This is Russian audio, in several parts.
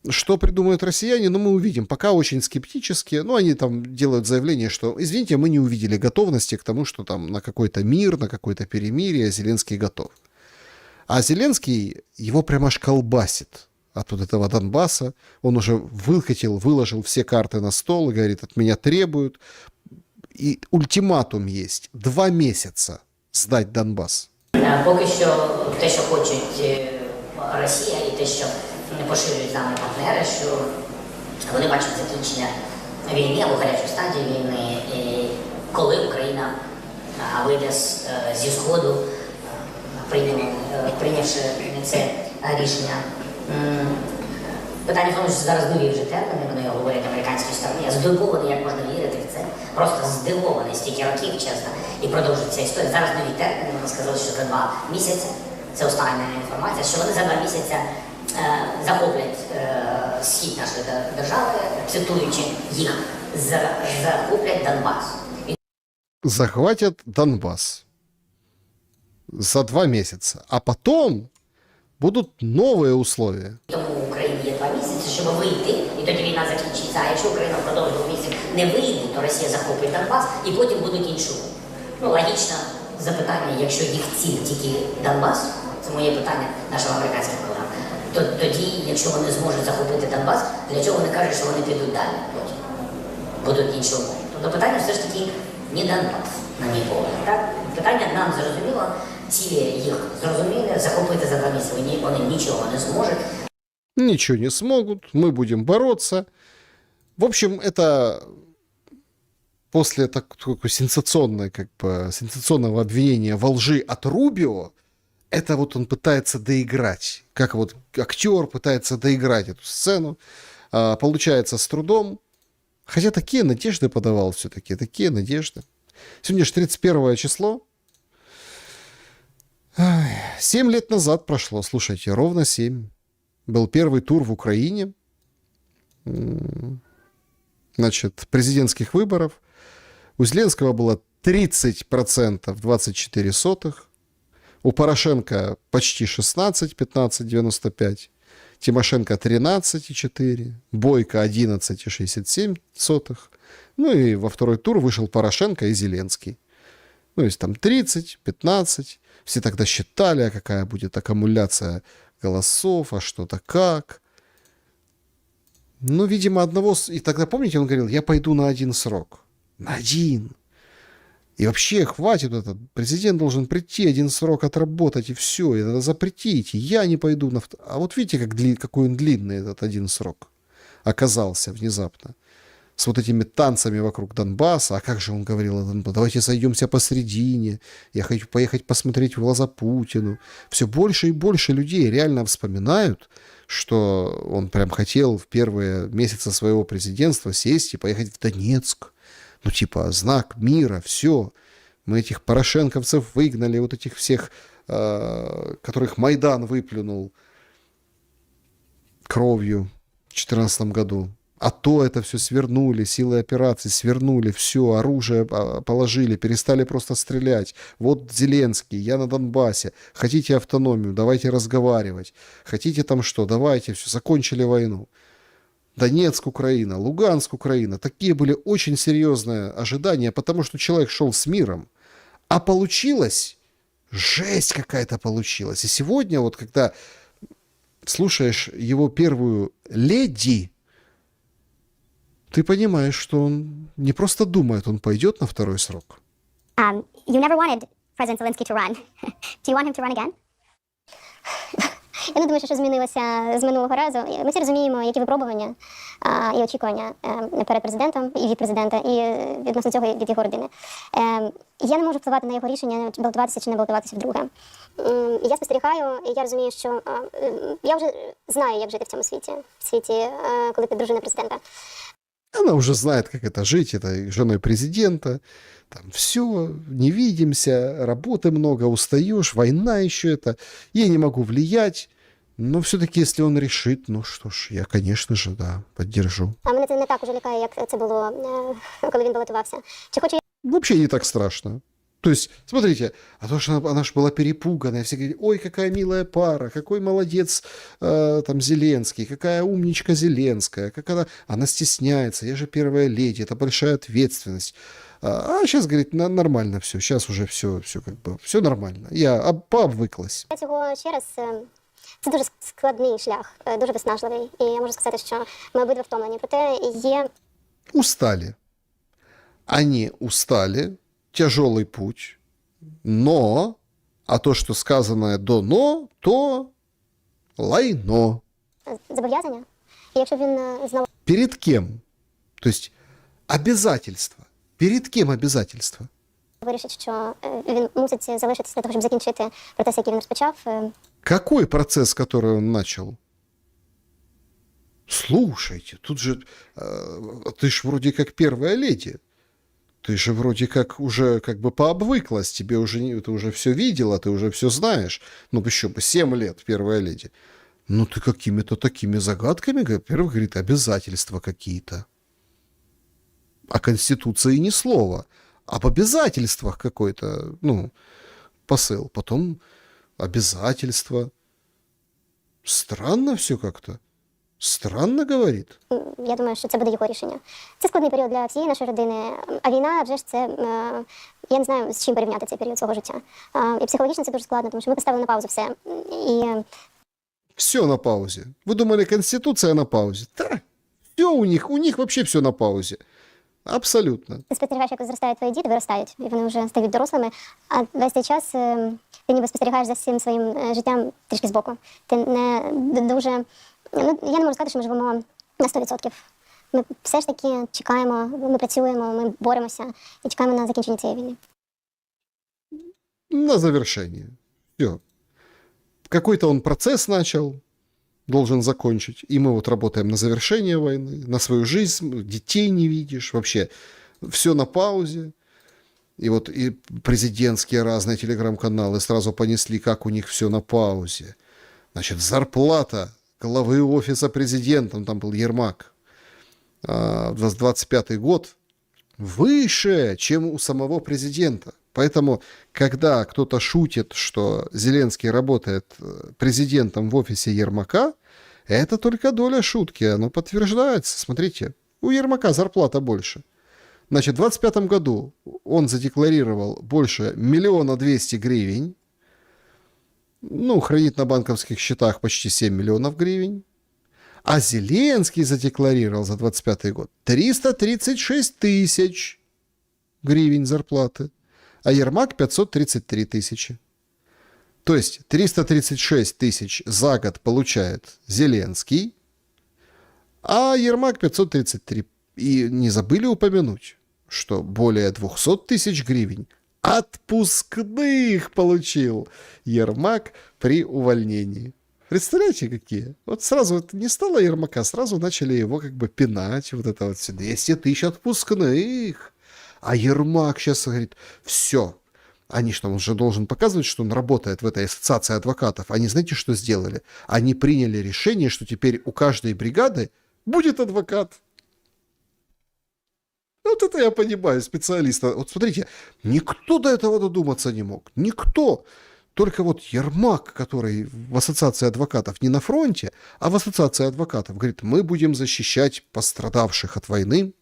Что придумают россияне, мы увидим. Пока очень скептически. Они там делают заявление, что, извините, мы не увидели готовности к тому, что там на какой-то мир, на какое-то перемирие Зеленский готов. А Зеленский, его прямо аж колбасит от вот этого Донбасса. Он уже выложил все карты на стол и говорит, от меня требуют. И ультиматум есть. 2 месяца здать Донбас. Поки що те, що хочуть Росія і те, що поширюють з нами партнери, що вони бачать закінчення війни або гарячу стадію війни, і коли Україна вийде зі Сходу, прийнявши це рішення. Питання в тому, що зараз нові вже терміни, вони говорять американській стороні. Я здивований, як можна вірити в це. Просто здивований стільки років, чесно. І продовжується історія. Зараз нові терміни, вони сказали, що за 2 місяці, це остання інформація, що вони за 2 місяці захоплять схід нашої держави, цитуючи їх, захоплять Донбас. Захватят Донбас за 2 месяца. А потом будут новые условия. Тому в Україні є 2 місяці, щоб вийти, і тоді війна закінчиться. А якщо Україна впродовж 2 місяців не вийде, то Росія захопить Донбас, і потім будуть інші умови. Логічне запитання, якщо їх ціль тільки Донбас, це моє питання нашим американським колегам, то тоді, якщо вони зможуть захопити Донбас, для чого вони кажуть, що вони підуть далі потім? Будуть інші умови. Тобто питання все ж таки не Донбас, на мій погляд. Так? Питання нам зрозуміло, цілі їх зрозуміли, захопити за 2 місяці вони нічого не зможуть. Ничего не смогут, мы будем бороться. В общем, это после такой сенсационного обвинения во лжи от Рубио, это вот он пытается доиграть. Как вот актер пытается доиграть эту сцену. Получается с трудом. Хотя такие надежды подавал все-таки, такие надежды. Сегодня же 31 число. 7 лет назад прошло, слушайте, ровно 7. Был первый тур в Украине. Значит, президентских выборов. У Зеленского было 30%, 24 сотых. У Порошенко почти 16, 15,95. Тимошенко 13,4. Бойко 11,67 сотых. И во второй тур вышел Порошенко и Зеленский. Есть там 30, 15. Все тогда считали, какая будет аккумуляция голосов, а что-то как. Видимо, одного... И тогда, помните, он говорил, я пойду на 1 срок. На 1. И вообще хватит этот. Президент должен прийти, 1 срок отработать, и все. И надо запретить. И я не пойду на... А вот видите, какой он длинный, этот 1 срок. Оказался внезапно. С вот этими танцами вокруг Донбасса. А как же он говорил о Донбассе? Давайте сойдемся посередине. Я хочу поехать посмотреть в глаза Путину. Все больше и больше людей реально вспоминают, что он прям хотел в первые месяцы своего президентства сесть и поехать в Донецк. Знак мира, все. Мы этих порошенковцев выгнали, вот этих всех, которых Майдан выплюнул кровью в 2014 году. А то это все свернули, силы операций свернули, все, оружие положили, перестали просто стрелять. Вот Зеленский, я на Донбассе. Хотите автономию, давайте разговаривать. Хотите там что, давайте, все, закончили войну. Донецк, Украина, Луганск, Украина. Такие были очень серьезные ожидания, потому что человек шел с миром. А получилось, жесть какая-то получилась. И сегодня вот, когда слушаешь его первую леди, ты понимаешь, что он не просто думает, он пойдет на 2 срок. You never wanted President Zelensky to run. Do you want him to run again? Я не думаю, що змінилося з минулого разу. Ми всі розуміємо, які випробування і очікування перед президентом і від президента, і відносно цього від його родини. Я не можу впливати на його рішення, балотуватися чи не балотуватися вдруге. Я спостерігаю, і я розумію, що я вже знаю, як жити в цьому світі, коли ти дружина президента. Она уже знает, как это жить, это женой президента. Там все, не видимся, работы много, устаешь, война еще это. Я не могу влиять. Но все-таки, если он решит, что ж, я, конечно же, да, поддержу. А мене це не так уже лякає, як це було, коли він балотувався. Чи хочу я... Вообще не так страшно. То есть, смотрите, а то, что она же была перепуганная, все говорили, ой, какая милая пара, какой молодец там Зеленский, какая умничка Зеленская, как она стесняется, я же первая леди, это большая ответственность. А сейчас, говорит, нормально все, сейчас уже все как бы, все нормально, я пообвиклась. Я цього ще раз. Це дуже складний шлях, дуже виснажливий. І я можу сказати, що ми обидва втомлені. Проте є Устали. Они устали, тяжелый путь, но, а то, что сказанное до «но», то лайно. зобов'язання. І якщо він знову Перед кем? То есть обязательства. Перед кем обязательства? вирішить, що він мусить залишитися для того, щоб закінчити процес, який він розпочав, Какой процесс, который он начал? Слушайте, тут же ты ж вроде как первая леди. Ты же вроде как уже как бы пообвыклась, тебе уже, ты уже все видела, ты уже все знаешь. Ну, еще бы 7 лет первая леди. Ну, ты какими-то такими загадками, во-первых, говорит, обязательства какие-то. О Конституции ни слова. Об обязательствах какой-то, ну, посыл. Потом обязательства. Странно все как-то. Странно говорит. я думаю, що це буде його рішення. Це складний період для всієї нашої родини. А війна, вже ж це, я не знаю, з чим порівняти цей період свого життя. І психологічно це дуже складно, тому що ми поставили на паузу все. І Все на паузе. Вы думали, Конституция на паузе? Да, все у них вообще все на паузе. Абсолютно. ти спостерігаєш, як зростають твої діти, виростають, і вони вже стають дорослими. А весь цей час ти ніби спостерігаєш за всім своїм життям трішки збоку. Ти не дуже... Ну, я не можу сказати, що ми живемо на 100%. Ми все ж таки чекаємо, ми працюємо, ми боремося і чекаємо на закінчення цієї війни. На завершение. Все. Какой-то он процесс начал, должен закончить. И мы вот работаем на завершение войны, на свою жизнь, детей не видишь, вообще все на паузе. И вот и президентские разные телеграм-каналы сразу понесли, как у них все на паузе. Значит, зарплата главы офиса президента, там был Ермак, 25-й год, выше, чем у самого президента. Поэтому, когда кто-то шутит, что Зеленский работает президентом в офисе Ермака, это только доля шутки, оно подтверждается. Смотрите, у Ермака зарплата больше. Значит, в 25 году он задекларировал больше 1 200 000 гривен, ну, хранит на банковских счетах почти 7 миллионов гривен. А Зеленский задекларировал за 25 год 336 000 гривен зарплаты, а Ермак 533 000. То есть 336 000 за год получает Зеленский, а Ермак 533. И не забыли упомянуть, что более 200 000 гривен отпускных получил Ермак при увольнении. Представляете, какие? Вот сразу вот не стало Ермака, сразу начали его как бы пинать. Вот это вот все 200 000 отпускных. А Ермак сейчас говорит, все. Они что, он же должен показывать, что он работает в этой ассоциации адвокатов. Они знаете, что сделали? Они приняли решение, что теперь у каждой бригады будет адвокат. Вот это я понимаю, специалиста. Вот смотрите, никто до этого додуматься не мог. Никто. Только вот Ермак, который в ассоциации адвокатов не на фронте, а в ассоциации адвокатов, говорит, мы будем защищать пострадавших от войны.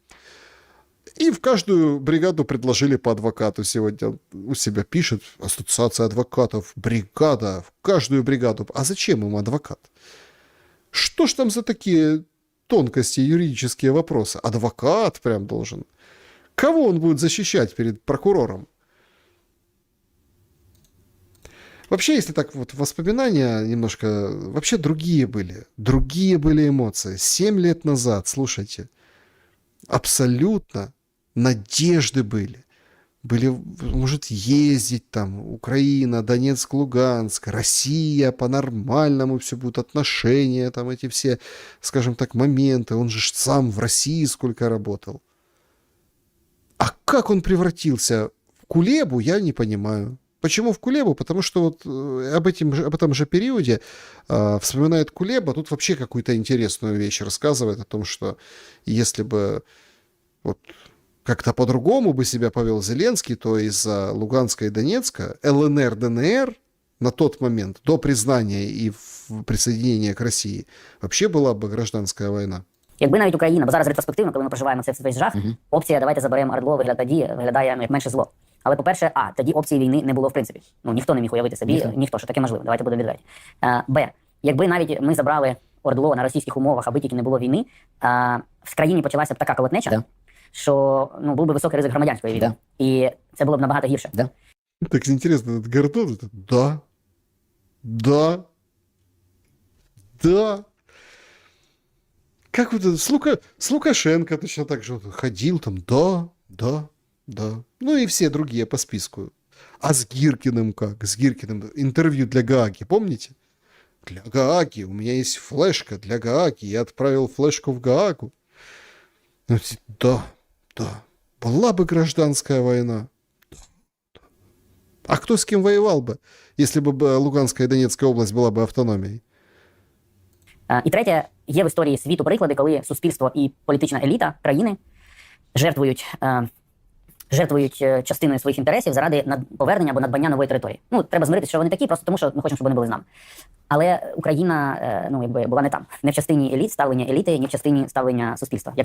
И в каждую бригаду предложили по адвокату. Сегодня у себя пишет ассоциация адвокатов, бригада, в каждую бригаду. А зачем им адвокат? Что ж там за такие тонкости, юридические вопросы? Адвокат прям должен. Кого он будет защищать перед прокурором? Вообще, если так вот воспоминания немножко, вообще другие были эмоции. 7 лет назад, слушайте, абсолютно надежды были. Может, ездить там, Украина, Донецк, Луганск, Россия, по-нормальному все будут, отношения, там эти все, скажем так, моменты. Он же сам в России сколько работал. А как он превратился в кулебу, я не понимаю. Почему в Кулебу? Потому что вот об этом же периоде вспоминает Кулеба, тут вообще какую-то интересную вещь рассказывает о том, что если бы вот как-то по-другому бы себя повел Зеленский, то из-за Луганска и Донецка ЛНР, ДНР на тот момент, до признания и присоединения к Росії, вообще була б гражданська війна. Якби навіть Україна, бо зараз ретроспективно, коли ми проживаємо це весь жах, опція «давайте заберемо ОРДЛО» виглядає як менше зло. Але, по-перше, тоді опції війни не було в принципі. Ну, ніхто не міг уявити собі, ніхто, що таке можливо. Давайте будемо відверті. Б. Якби навіть ми забрали ОРДЛО на російських умовах, аби тільки не було війни, в країні почалася б така колотнеча, що був би високий ризик громадянської війни. І це було б набагато гірше. Так интересно, этот Гордон, это да. Как вот это, с Лукашенко точно так же ходил там, да. Ну и все другие по списку. А с Гиркиным как? С Гиркиным интервью для Гааги, помните? Для Гааги, у меня есть флешка для Гааги, я отправил флешку в Гаагу. Ну, да. Была бы гражданская война. А кто с кем воевал бы, если бы Луганская и Донецкая область была бы автономией? І третє, є в історії світу приклади, коли суспільство і політична еліта країни жертвують частиною своїх інтересів заради повернення або надбання нової території. Ну, треба змиритися, що вони такі, просто тому, що ми хочемо, щоб вони були з нами. Але Україна, була не там. Не в частині еліт, ставлення еліти, ні в частині ставлення суспільства.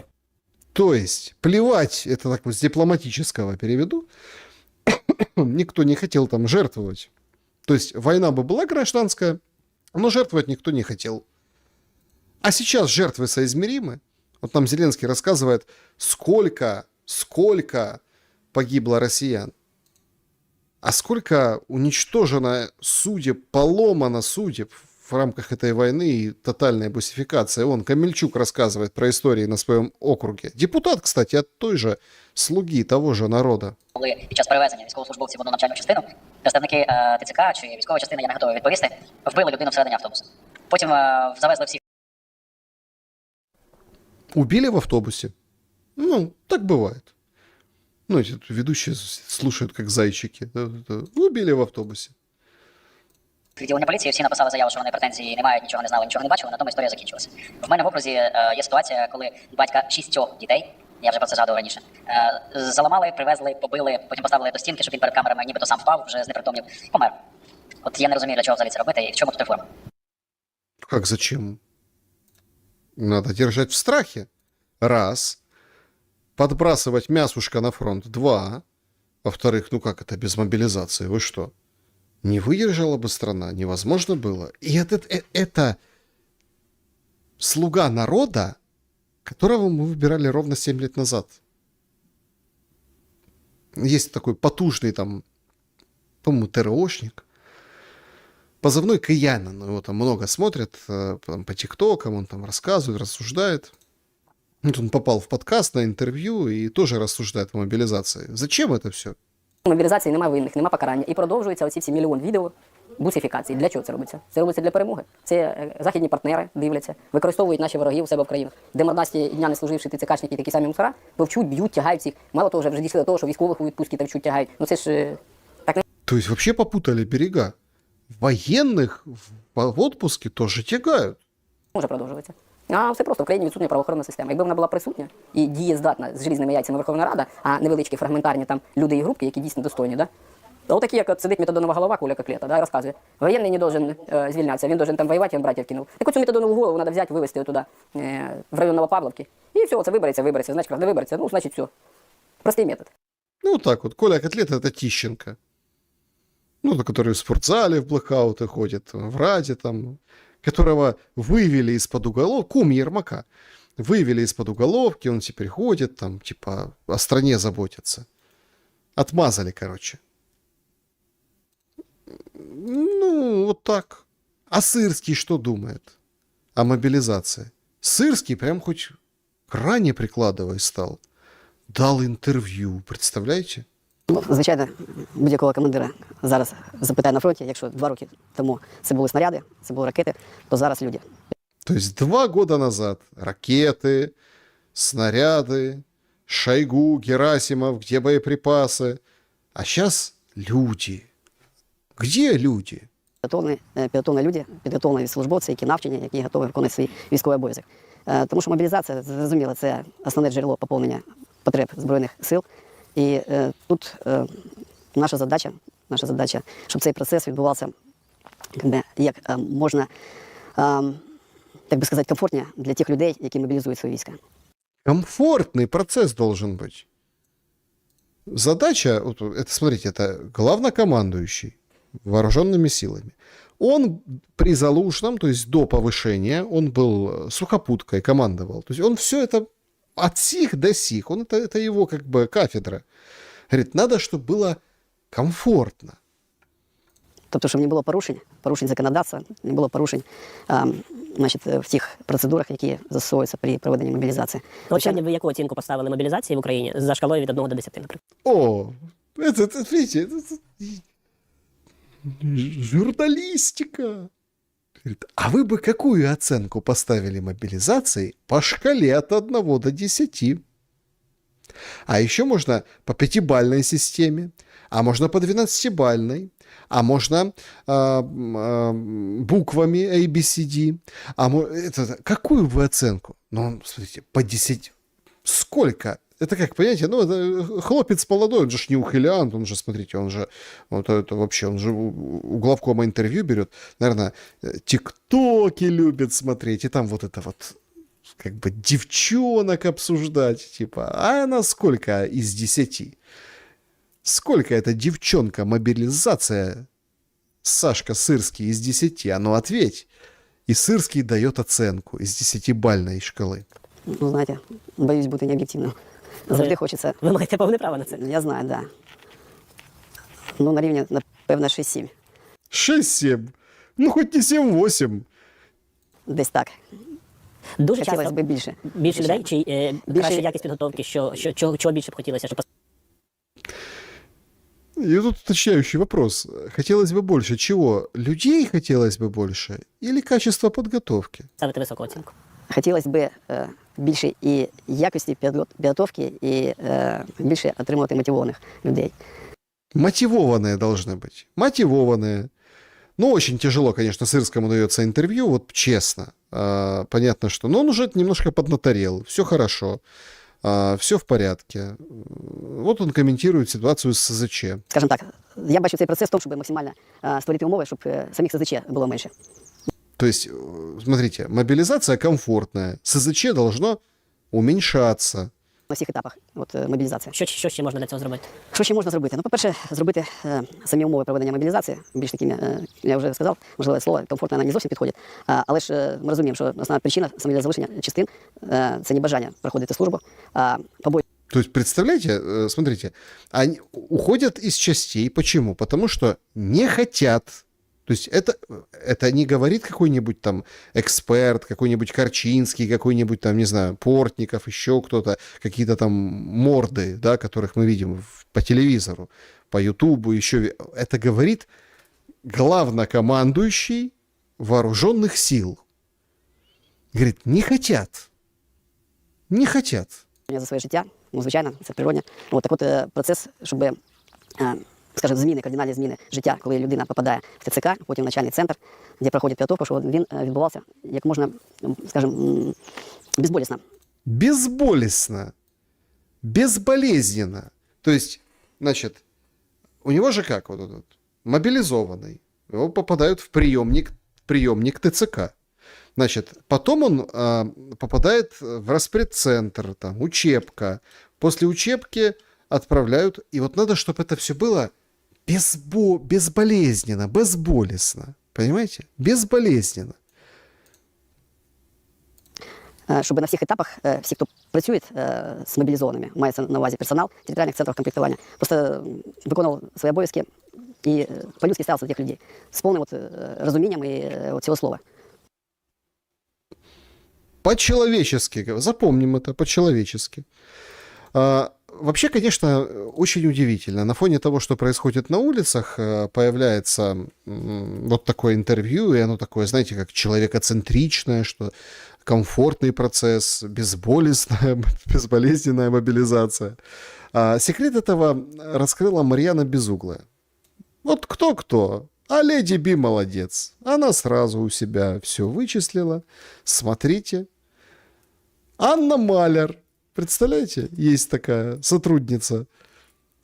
То есть, плевать, это так вот с дипломатического переведу, никто не хотел там жертвовать. То есть, война бы была гражданская, но жертвовать никто не хотел. А сейчас жертвы соизмеримы. Вот нам Зеленский рассказывает, сколько погибло россиян. А сколько уничтожено судеб, поломано судеб в рамках этой войны и тотальной бусификации. Он, Камельчук, рассказывает про истории на своем округе. Депутат, кстати, от той же слуги того же народа. Коли під час перевезення військовослужбовців в одну навчальну частину, представники ТЦК чи військова частина, я не готовий відповісти, вбили людину всередині автобуса. Потім завезли всіх. Убили в автобусе? Ну, так бывает. Ну, эти ведущие слушают, как зайчики. Убили в автобусе. Відділення поліції всі написали заяву, що вони претензій не мають, нічого не знали, нічого не бачили, на тому історія закінчилася. В мене в окрузі є ситуація, коли батька 6 дітей, я вже про це згадував раніше, заламали, привезли, побили, потім поставили до стінки, щоб він перед камерами нібито сам впав, вже знепритомнів, помер. От я не розумію, для чого взагалі це робити і в чому тут реформа. Как зачем? Надо держать в страхе. Раз. Подбрасывать мясушка на фронт. Два. Во-вторых, ну как это без мобилизации? Вы что? Не выдержала бы страна? Невозможно было. И это слуга народа, которого мы выбирали ровно 7 лет назад. Есть такой потужный там, по-моему, ТРОшник. Позывной Киянин. Его там много смотрят там, по ТикТокам, он там рассказывает, рассуждает. Вот он попал в подкаст на интервью и тоже рассуждает о мобилизации. Зачем это все? Мобілізації немає винних, немає покарання. І продовжуються оці всі мільйон відео бусифікації. Для чого це робиться? Це робиться для перемоги. Це західні партнери дивляться, використовують наші вороги у себе в країнах. Де мордасті дня не служивши ТЦКшники, такі самі мусора, повчуть, б'ють, тягають всіх. Мало того, вже дійшли до того, що військових у відпустки та вчуть, тягають. Ну це ж так не То есть вообще попутали берега. Военных в отпуске тоже тягают. може продовжуватися. А все просто в країні відсутня правоохоронна система. Якби вона була присутня і дієздатна з желізними яйцями Верховна Рада, а невеличкі фрагментарні там люди і групки, які дійсно достойні, да? Отакі, як от сидить метадонова голова Коля Коклета, да, розказує. Воєнний не должен звільнятися, він должен там воювати, він братів кинув. Так оцю метадонову голову треба взяти, вивезти туди, в район Новопавловки. І все, це вибереться. Значить, не вибереться, ну, значить, все. Простий метод. Ну, вот так вот. Коля Котлета — это Тищенко. Ну, который в спортзале в блэкауты ходит, в Раде там, которого вывели из-под уголовки, кум Ермака, вывели из-под уголовки, он теперь ходит там, типа, о стране заботится. Отмазали, короче. Ну, вот так. А Сырский что думает о мобилизации? Сырский прям хоть к ране прикладывай стал. Дал интервью, представляете? Ну, звичайно, будь-якого командира зараз запитає на фронті, якщо 2 роки тому це були снаряди, це були ракети, то зараз люди. То есть 2 года назад ракеты, снаряды, Шойгу, Герасимов, где боеприпасы? А сейчас люди. Где люди? Підготовлені люди, підготовлені службовці, які навчені, які готові виконувати свій військовий обов'язок. Тому що мобілізація, зрозуміло, це основне джерело поповнення потреб Збройних сил. І тут наша задача, щоб цей процес відбувався як можна, так би сказати, комфортніше для тих людей, які мобілізують свої війська. Комфортный процесс должен быть. Задача, вот это, смотрите, это главнокомандующий вооруженными силами. Он при Залужном, то есть до повышения, он был сухопуткой, командовал. То есть он все это от сих до сих, это его как бы кафедра. Говорит, надо, чтобы было комфортно. Тобто, щоб не було порушень законодавства, не було порушень в тих процедурах, які застосовуються при проведенні мобілізації. От сьогодні ви яку оцінку поставили мобілізації в Україні за шкалою від 1 до 10, наприклад? О, это видите, журналистика. Говорит, а вы бы какую оценку поставили мобилизации по шкале от 1 до 10? А еще можно по 5-бальной системе, а можно по 12-бальной, а можно буквами A, B, C, D. Какую вы оценку? Ну, смотрите, по 10. Сколько? Это как, понимаете, ну, это хлопец молодой, он же не ухилянт, он же, смотрите, он же, вот это вообще, он же у главкома интервью берет, наверное, тиктоки любит смотреть, и там вот это вот, как бы, девчонок обсуждать, типа, а она сколько из 10? Сколько эта девчонка мобилизация, Сашка Сырский, из 10? А ну ответь. И Сырский дает оценку из 10-бальной шкалы. Ну, знаєте, боюсь бути необ'єктивним. Завжди хочеться. Ви маєте повне право на це. Я знаю, так. Да. Ну, на рівні, напевно, 6-7. 6-7. Ну, хоть не 7-8. Десь так. Дуже Хотілося часто б більше. більше людей чи краща якість підготовки, чого більше б хотілося, щоб И тут уточняющий вопрос. Хотелось бы больше чего? Людей хотелось бы больше? Или качество подготовки? поставити високу оцінку? Хотілося б більше і якості підготовки, і більше отримувати мотивованих людей. Мотивованные должны быть. Мотивованные. Ну, очень тяжело, конечно, Сырскому дается интервью, вот честно. Понятно, что... Но он уже немножко поднаторел. Все хорошо. Все в порядке. Вот он комментирует ситуацию с СЗЧ. Скажімо так, я бачу цей процес в тому, щоб максимально створити умови, щоб самих СЗЧ було менше. То есть, смотрите, мобилизация комфортная. СЗЧ должно уменьшаться. На всіх етапах мобілізації. Що ще можна для цього зробити? Що ще можна зробити? Ну, по-перше, зробити самі умови проведення мобілізації більш такими, я вже сказав, можливо, слово комфортно нам не зовсім підходить, але ж ми розуміємо, що основна причина саме залишення частин – це небажання проходити службу, побої. То есть, представляете, смотрите, они уходят из частей. Почему? Потому что не хотят. То есть это не говорит какой-нибудь там эксперт, какой-нибудь Корчинский, какой-нибудь там, не знаю, Портников, еще кто-то, какие-то там морды, да, которых мы видим по телевизору, по Ютубу, еще. Это говорит главнокомандующий вооруженных сил. Говорит, не хотят. Не хотят. За своє життя, ну, звичайно, це природне. От так от процес, щоб, скажімо, зміни, кардинальні зміни життя, коли людина попадає в ТЦК, потім в навчальний центр, де проходить підготовка, щоб він відбувався як можна, скажімо, безболісно. Безболезненно. Безболезненно. То есть, значит, у него же как вот этот мобилизованный. Его попадают в приемник ТЦК. Значит, потом он попадает в распредцентр, там, учебка. После учебки отправляют. И вот надо, чтобы это все было безболезненно, безболезненно. Понимаете? Безболезненно. Щоб на всіх етапах всі, хто працює з мобілізованими, мається на увазі персонал територіальних центрів комплектування, просто виконував свої обов'язки і по-людськи ставився до тих людей з повним розумінням і цього слова. По-человечески. Запомним это, по-человечески. Вообще, конечно, очень удивительно. На фоне того, что происходит на улицах, появляется вот такое интервью, и оно такое, знаете, как человекоцентричное, что комфортный процесс, безболезненная мобилизация. Секрет этого раскрыла Марьяна Безуглая. Вот кто-кто, а леди Би молодец. Она сразу у себя все вычислила. Смотрите. Анна Маляр Представляете? Есть такая сотрудница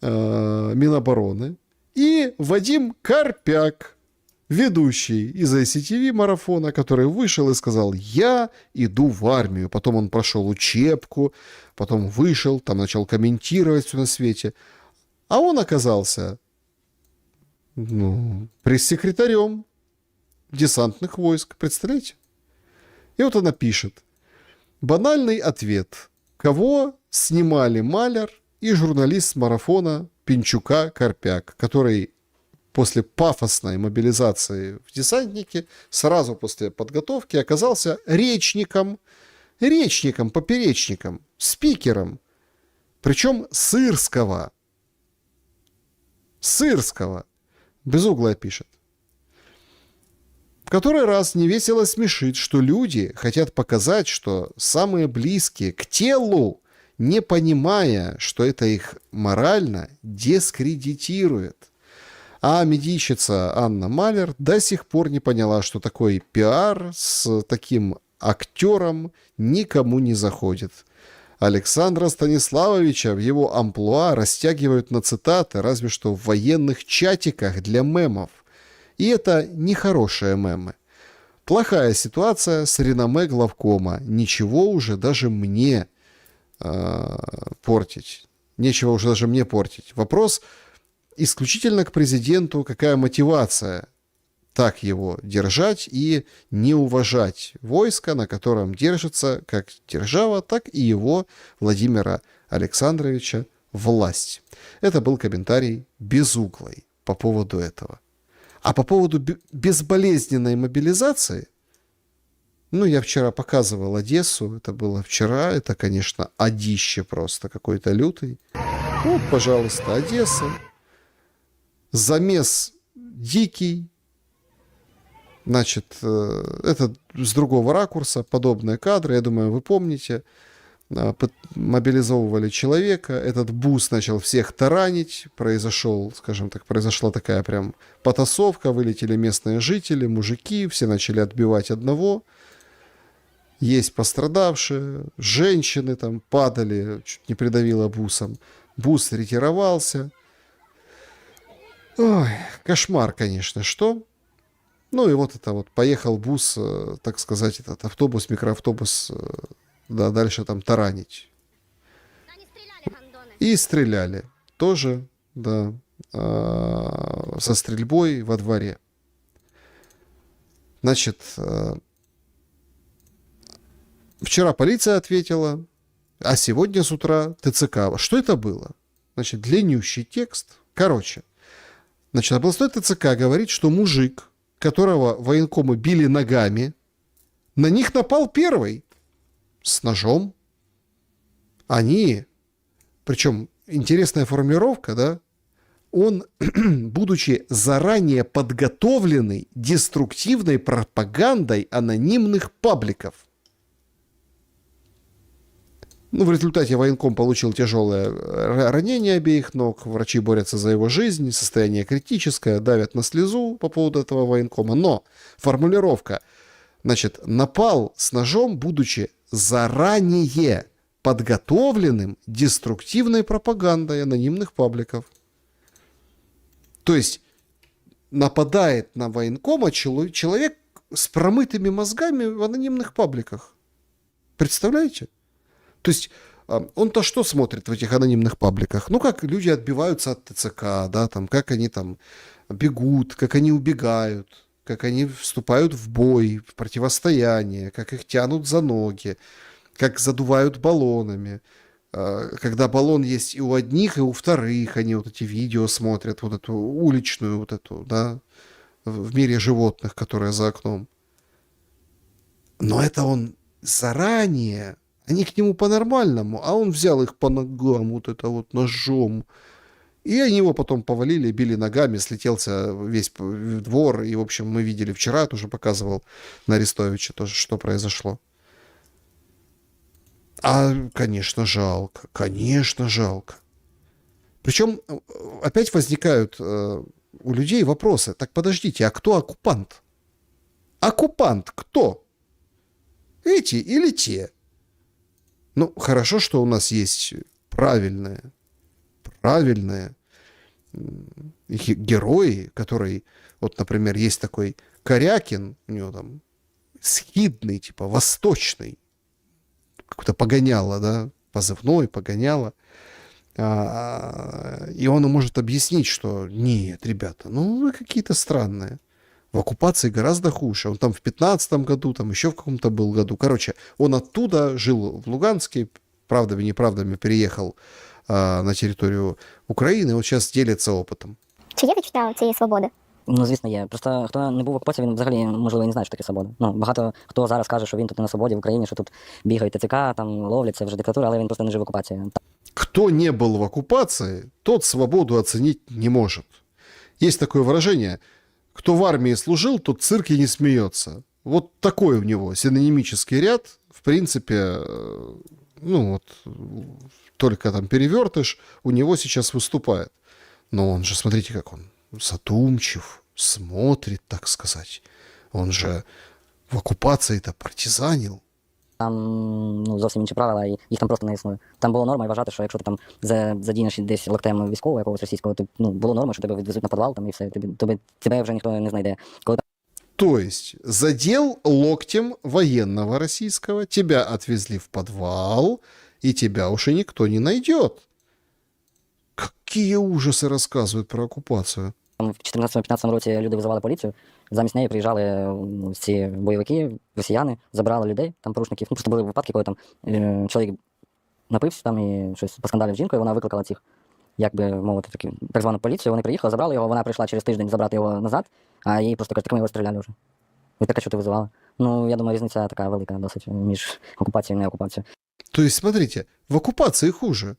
Минобороны. И Вадим Карпяк, ведущий из ICTV марафона, который вышел и сказал: я иду в армию. Потом он прошел учебку, потом вышел, там начал комментировать все на свете. А он оказался пресс-секретарем десантных войск. Представляете? И вот она пишет. Банальный ответ. Кого снимали Маляр и журналист с марафона Пинчука Карпяк, который после пафосной мобилизации в десантнике сразу после подготовки оказался речником, поперечником, спикером. Причем сырского. Безуглая пишет. В который раз невесело смешит, что люди хотят показать, что самые близкие к телу, не понимая, что это их морально дискредитирует. А медийщица Анна Маляр до сих пор не поняла, что такой пиар с таким актером никому не заходит. Александра Станиславовича в его амплуа растягивают на цитаты, разве что в военных чатиках для мемов. И это нехорошие мемы. Плохая ситуация с реноме главкома. Ничего уже даже мне портить. Нечего уже даже мне портить. Вопрос исключительно к президенту, какая мотивация так его держать и не уважать войско, на котором держится как держава, так и его, Владимира Александровича, власть. Это был комментарий Безуглой по поводу этого. А по поводу безболезненной мобилизации, я вчера показывал Одессу, это было вчера, это, конечно, одище просто какой-то лютый. Вот, пожалуйста, Одесса. Замес дикий. Значит, это с другого ракурса, подобные кадры, я думаю, вы помните. Мобилизовывали человека, этот бус начал всех таранить, произошла такая прям потасовка, вылетели местные жители, мужики, все начали отбивать одного. Есть пострадавшие, женщины там падали, чуть не придавило бусом. Бус ретировался. Ой, кошмар, конечно, что? И вот это вот, поехал бус, так сказать, этот автобус, микроавтобус, дальше там таранить. И стреляли. Тоже, да, со стрельбой во дворе. Значит, вчера полиция ответила, а сегодня с утра ТЦК. Что это было? Значит, длиннющий текст. Короче, областной ТЦК говорит, что мужик, которого военкомы били ногами, на них напал первый с ножом. Причем интересная формулировка, да, он, будучи заранее подготовленный деструктивной пропагандой анонимных пабликов. В результате военком получил тяжелое ранение обеих ног, врачи борются за его жизнь, состояние критическое, давят на слезу по поводу этого военкома. Но формулировка, напал с ножом, будучи заранее подготовленным деструктивной пропагандой анонимных пабликов. То есть нападает на военкома человек с промытыми мозгами в анонимных пабликах. Представляете? То есть он-то что смотрит в этих анонимных пабликах? Как люди отбиваются от ТЦК, да, там, как они там бегут, как они убегают, как они вступают в бой, в противостояние, как их тянут за ноги, как задувают баллонами. Когда баллон есть и у одних, и у вторых, они вот эти видео смотрят, вот эту уличную, вот эту, да, в мире животных, которая за окном. Но это он заранее. Они к нему по-нормальному, а он взял их по ногам вот это вот ножом. И они его потом повалили, били ногами, слетелся весь двор. И, в общем, мы видели вчера, тоже показывал на Арестовиче тоже, что произошло. Конечно, жалко. Причем опять возникают у людей вопросы. Так, подождите, а кто оккупант? Оккупант кто? Эти или те? Ну, хорошо, что у нас есть правильные герои, которые, вот, например, есть такой Корякин, у него там схидный, типа восточный, какой-то погоняло, да, позывной погоняло. И он может объяснить, что нет, ребята, ну вы какие-то странные. В оккупации гораздо хуже. Он там в 15-м году, там еще в каком-то был году. Короче, он оттуда жил в Луганске, правдами-неправдами переехал на територію України, от зараз ділиться опитом. Чи є відчуття цієї свободи? Ну, звісно, є. Просто хто не був в окупації, він взагалі, можливо, і не знає, що таке свобода. Ну, багато хто зараз каже, що він тут не на свободі в Україні, що тут бігають ТЦК, там ловлять, це вже диктатура, але він просто не жив в окупації. Кто не был в оккупации, тот свободу оценить не может. Есть такое выражение: кто в армии служил, тот в цирке не смеется. Вот такой у него синонимический ряд, в принципе, ну вот, только там перевертыш у него сейчас выступает. Но он же, смотрите, как он задумчив, смотрит, так сказать. Он же в оккупации-то партизанил. Там ну, зовсім інші правила, і їх там просто не існує. Там було норма вважати, що якщо ти там задінеш десь локтем військового якогось російського, то ну, було норма, що тебе відвезуть на підвал, там і все, тебе вже ніхто не знайде. Коли То есть задел локтем военного российского, тебя отвезли в подвал, и тебя уже никто не найдет. Какие ужасы рассказывают про оккупацию. там в 14-15 році люди визивали поліцію, замість неї приїжджали ну, ці бойовики, росіяни, забирали людей, там порушників. Ну, просто були випадки, коли там чоловік напився там і щось поскандалив з жінкою, вона викликала цих, як би мовити, так звану поліцію, вони приїхали, забрали його, вона прийшла через тиждень забрати його назад, а їй просто кажуть, так ми його стріляли вже. Ви таке, що ти визивала? Ну, я думаю, різниця така велика досить між окупацією і не окупацією. То есть, смотрите, в оккупации хуже.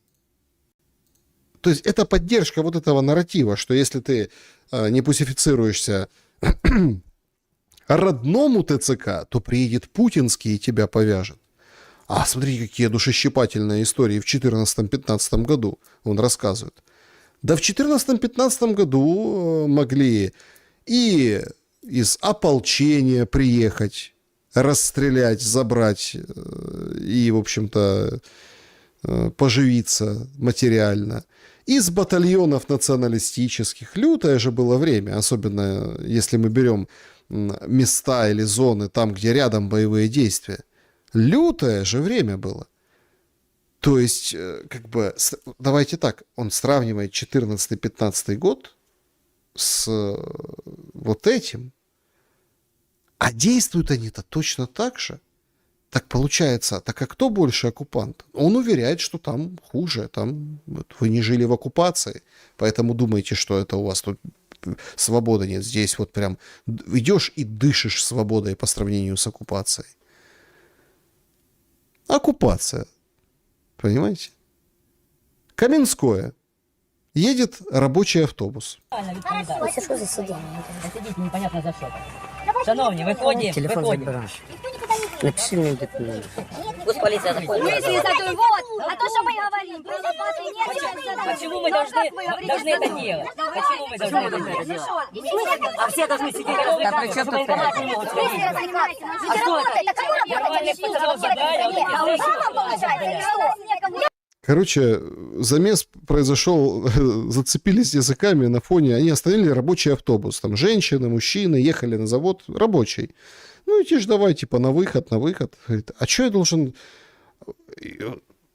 То есть это поддержка вот этого нарратива, что если ты не пусифицируешься родному ТЦК, то приедет путинский и тебя повяжет. А смотрите, какие душещипательные истории в 2014-2015 году он рассказывает. Да в 2014-2015 году могли и из ополчения приехать, расстрелять, забрать и, в общем-то, поживиться материально. Из батальонов националистических. Лютое же было время, особенно если мы берем места или зоны там, где рядом боевые действия. Лютое же время было. То есть, как бы, давайте так, он сравнивает 14-15 год с вот этим, а действуют они-то точно так же. Так получается, так а кто больше оккупант? Он уверяет, что там хуже, там вот, вы не жили в оккупации, поэтому думаете, что это у вас тут свободы нет. Здесь вот прям идешь и дышишь свободой по сравнению с оккупацией. Оккупация. Понимаете? Каменское. Едет рабочий автобус. Це що за сидіння? Сидіть непонятно за що. Шановні, виходимо, Телефон виходимо. забираєш. Напиши мені документ. Пусть поліція заходить. Вот, а то, что мы говорим, про запасы нет. Почему мы должны это делать? Почему мы должны это делать? А все должны сидеть и развлекаться, чтобы информацию не могут сходить. А что это? Я нормальных пацанов забрали, а вот эти все. Короче, замес произошел, зацепились языками на фоне, они остановили рабочий автобус. Там женщины, мужчины ехали на завод, рабочий. Ну, идти ж давай, типа, на выход. Говорит, а что я должен...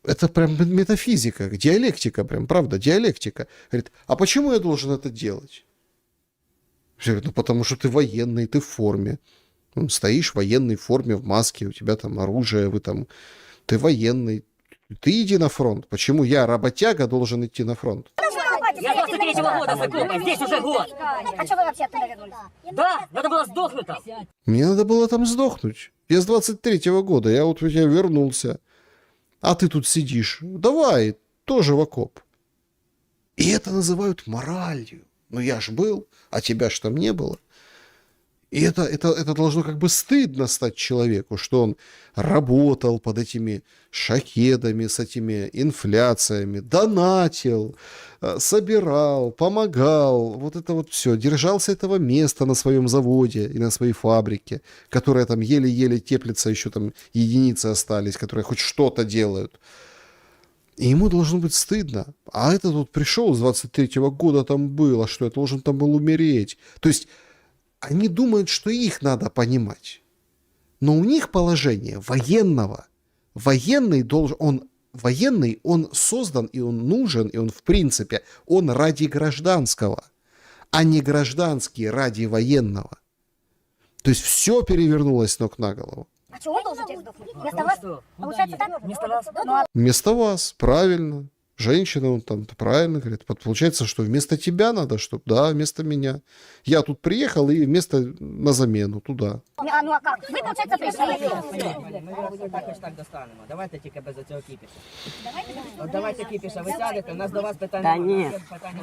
Это прям метафизика, диалектика прям, правда, диалектика. Говорит, а почему я должен это делать? Все говорят, ну, потому что ты военный, ты в форме. Ну, стоишь в военной форме, в маске, у тебя там оружие, вы там... Ты военный. Ты иди на фронт. Почему я, работяга, должен идти на фронт? Я с 23-го года с окопом, здесь уже год. А что вы вообще оттуда вернулись? Да, надо было сдохнуть там. Мне надо было там сдохнуть. Я с 23-го года, я вот у тебя вернулся. А ты тут сидишь. Давай, тоже в окоп. И это называют моралью. Ну я ж был, а тебя ж там не было. И это должно как бы стыдно стать человеку, что он работал под этими шахедами, с этими инфляциями, донатил, собирал, помогал, вот это вот все, держался этого места на своем заводе и на своей фабрике, которая там еле-еле теплится, еще там единицы остались, которые хоть что-то делают. И ему должно быть стыдно. А этот вот пришел с 23-го года там был, а что, я должен там был умереть. То есть они думают, что их надо понимать. Но у них положение военного. Военный, он создан, и он нужен, и он в принципе, он ради гражданского, а не гражданский ради военного. То есть все перевернулось с ног на голову. А что, он должен теперь сдохнуть? Вместо вас? Получается так? Вместо вас? Вместо вас, правильно. Женщина, он там правильно говорит. Получается, что вместо тебя надо, чтобы, да, вместо меня. Я тут приехал и вместо на замену туда. Ну а как? Вы, получается, пришли. Ми також так достанемо. Давайте тільки без оцього кіпіша. От давайте кіпіша, ви сядете, у нас до вас питання. Та ні.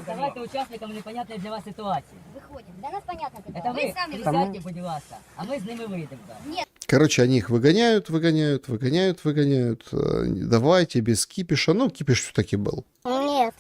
Давайте учасникам непонятної для вас ситуації. Выходим. Для нас понятно. Це ви сядьте, будь ласка, а ми з ними вийдемо. Короче, они их выгоняют. Давайте без кипиша. Ну, кипиш все-таки был. Нет.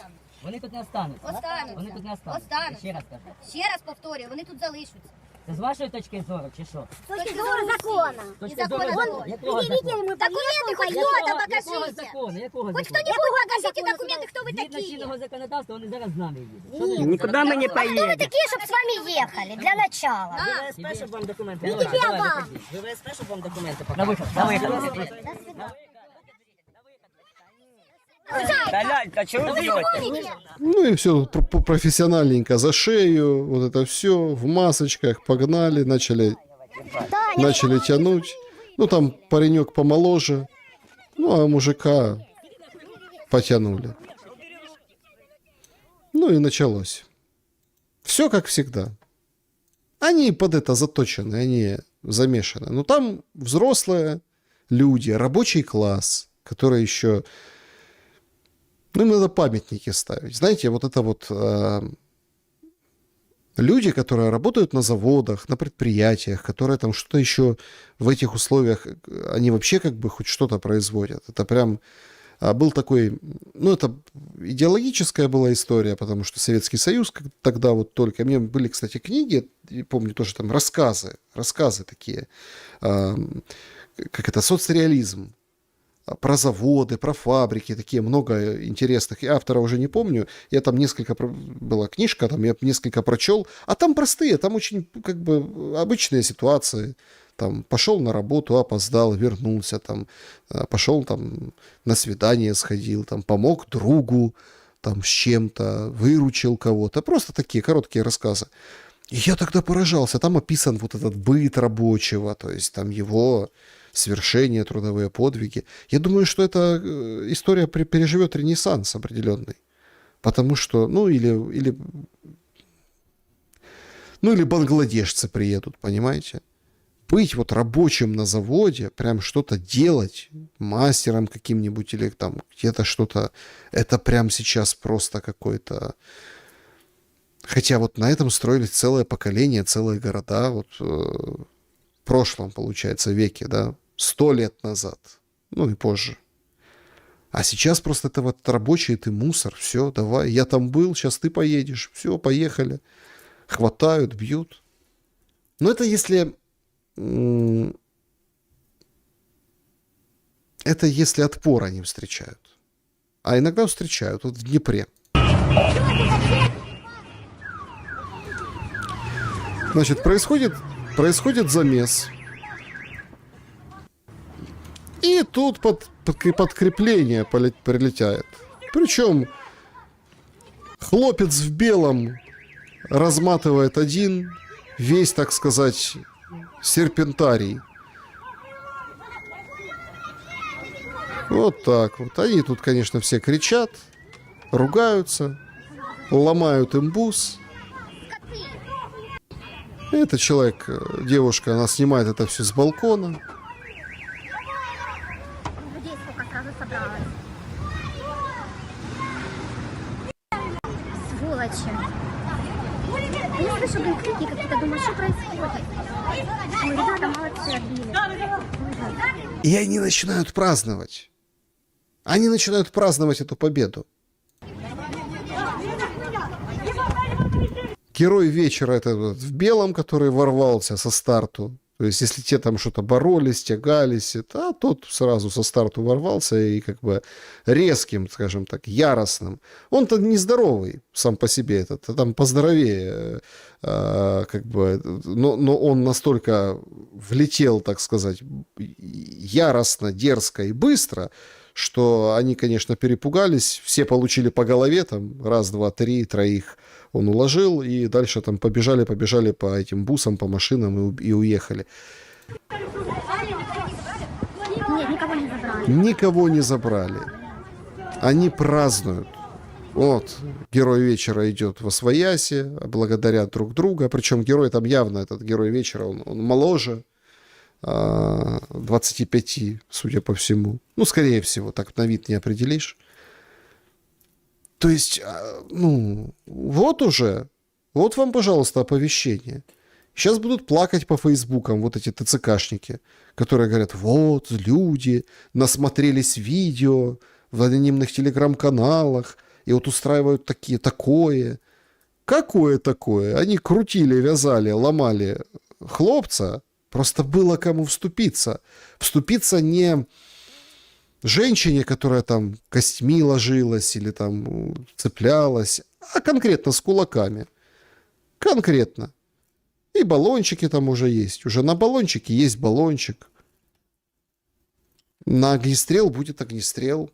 Вони тут не остануться. Остануться. Вони тут не остануться. Остануться. Ще раз кажу. Ще раз повторюю, вони тут залишаться. Це з вашої точки зору, чи що? С точки зрения закона. Точки зору якого? Документы хоть кто-то Якого покажите. закону? Якого Хоть закону? кто-нибудь покажите документы, кто вы Згідно такие. чинного законодавства, вони зараз з нами їдуть. Що ви Никуда мы не Кто вы поедем. такие, чтобы с вами ехали? Для начала. ВСП, щоб вам документи. Не тебе, а вам. ВСП, щоб вам документи показали. На виход. Да чего вы делаете? Ну и все профессиональненько за шею. Вот это все в масочках. Погнали, начали тянуть. Ну там паренек помоложе. Ну а мужика потянули. Ну и началось. Все как всегда. Они под это заточены, они замешаны. Но там взрослые люди, рабочий класс, который еще... Ну, им надо памятники ставить. Знаете, вот это вот люди, которые работают на заводах, на предприятиях, которые там что-то еще в этих условиях, они вообще как бы хоть что-то производят. Это прям был такой... Ну, это идеологическая была история, потому что Советский Союз тогда вот только... У меня были, кстати, книги, помню тоже там рассказы такие, как это, соцреализм. Про заводы, про фабрики, такие много интересных. Я автора уже не помню. Я там была книжка, там я несколько прочел. А там простые, там очень как бы обычные ситуации. Там пошел на работу, опоздал, вернулся, там пошел там на свидание сходил, там помог другу там с чем-то, выручил кого-то. Просто такие короткие рассказы. И я тогда поражался. Там описан вот этот быт рабочего, то есть там его свершения, трудовые подвиги. Я думаю, что эта история переживет ренессанс определенный. Потому что, или бангладешцы приедут, понимаете? Быть вот рабочим на заводе, прям что-то делать, мастером каким-нибудь или там где-то что-то, это прям сейчас просто какой-то... Хотя вот на этом строились целое поколение, целые города, вот в прошлом, получается, веке, да, 100 лет назад, ну и позже. А сейчас просто это вот рабочий, ты мусор, все, давай, я там был, сейчас ты поедешь, все, поехали. Хватают, бьют. Но это если... Это если отпора не встречают. А иногда встречают, вот в Днепре. Значит, происходит замес. И тут подкрепление прилетает. Причем хлопец в белом разматывает один, весь, так сказать, серпентарий. Вот так вот. Они тут, конечно, все кричат, ругаются, ломают имбус. Этот человек, девушка, она снимает это все с балкона. Людей сколько сразу собралось. Сволочи. слышу, блин, крики какие-то, думаю, что происходит? Ой, ребята, молодцы, отбили. И они начинают праздновать. Они начинают праздновать эту победу. Герой вечера — это вот в белом, который ворвался со старту. То есть, если те там что-то боролись, тягались, а тот сразу со старту ворвался и как бы резким, скажем так, яростным. Он-то нездоровый сам по себе, этот, а там поздоровее, как бы, но он настолько влетел, так сказать, яростно, дерзко и быстро, что они, конечно, перепугались, все получили по голове, там, раз, два, три, троих он уложил, и дальше там побежали по этим бусам, по машинам и уехали. Нет, никого не забрали. Никого не забрали. Они празднуют. Вот, герой вечера идет восвояси, благодарят друг друга. Причем герой там явно, этот герой вечера, он моложе 25, судя по всему. Ну, скорее всего, так на вид не определишь. То есть, ну, вот уже, вот вам, пожалуйста, оповещение. Сейчас будут плакать по фейсбукам вот эти ТЦКшники, которые говорят, вот, люди насмотрелись видео в анонимных телеграм-каналах, и вот устраивают такое. Какое такое? Они крутили, вязали, ломали хлопца, просто было кому вступиться. Вступиться не женщине, которая там костьми ложилась или там цеплялась, а конкретно с кулаками. Конкретно. И баллончики там уже есть. Уже на баллончике есть баллончик. На огнестрел будет огнестрел.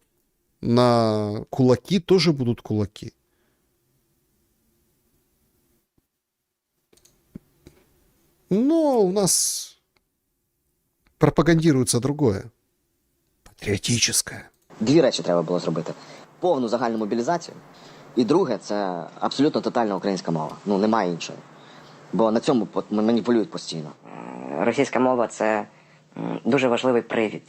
На кулаки тоже будут кулаки. Но у нас пропагандируется другое. Патріотичне. Дві речі треба було зробити. Повну загальну мобілізацію. І друге, це абсолютно тотальна українська мова. Ну, немає іншої. Бо на цьому маніпулюють постійно. Російська мова – це дуже важливий привід.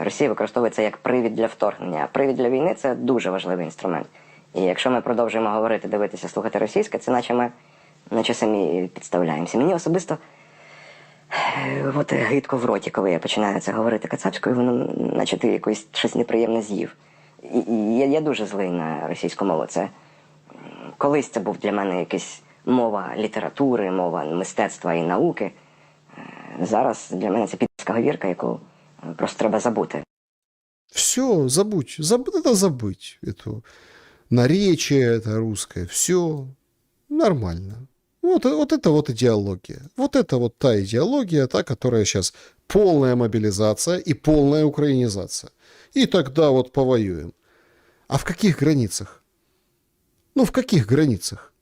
Росія використовує це як привід для вторгнення. А привід для війни – це дуже важливий інструмент. І якщо ми продовжуємо говорити, дивитися, слухати російське, це наче самі підставляємося. Мені особисто от гидко в роті, коли я починаю це говорити кацапською, воно наче ти якось щось неприємне з'їв. І я дуже злий на російську мову. Це колись це був для мене якась мова літератури, мова мистецтва і науки. Зараз для мене це підська говірка, яку просто треба забути. Все, забудь. Это забыть. Это наречие, это русское. Все нормально. Вот это вот идеология. Вот это вот та идеология, та, которая сейчас полная мобилизация и полная украинизация. И тогда вот повоюем. А в каких границах? Ну, в каких границах?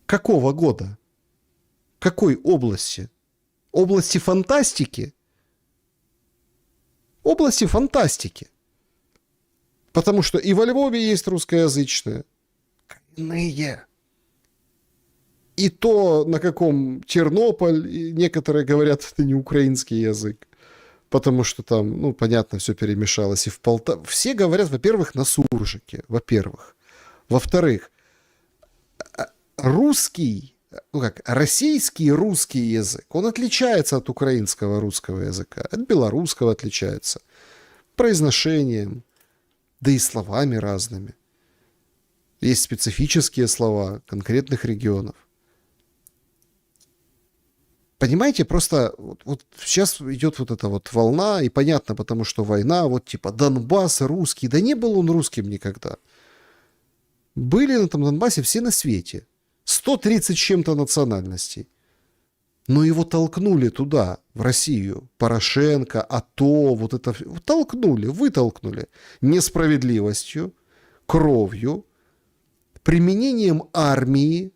Какого года? Какой области? Области фантастики? Области фантастики. Потому что и во Львове есть русскоязычные. Коренные. И то, на каком Тернополь, и некоторые говорят, это не украинский язык. Потому что там, ну, понятно, все перемешалось. И в Полтаве. Все говорят, во-первых, на суржике. Во-первых. Во-вторых, русский, ну как, российский русский язык, он отличается от украинского русского языка. От белорусского отличается. Произношением, да и словами разными. Есть специфические слова конкретных регионов. Понимаете, просто вот сейчас идет вот эта вот волна, и понятно, потому что война, вот типа Донбасс русский. Да не был он русским никогда. Были на том Донбассе все на свете. 130 с чем-то национальностей. Но его толкнули туда, в Россию. Порошенко, АТО, вот это. Толкнули, вытолкнули. Несправедливостью, кровью, применением армии.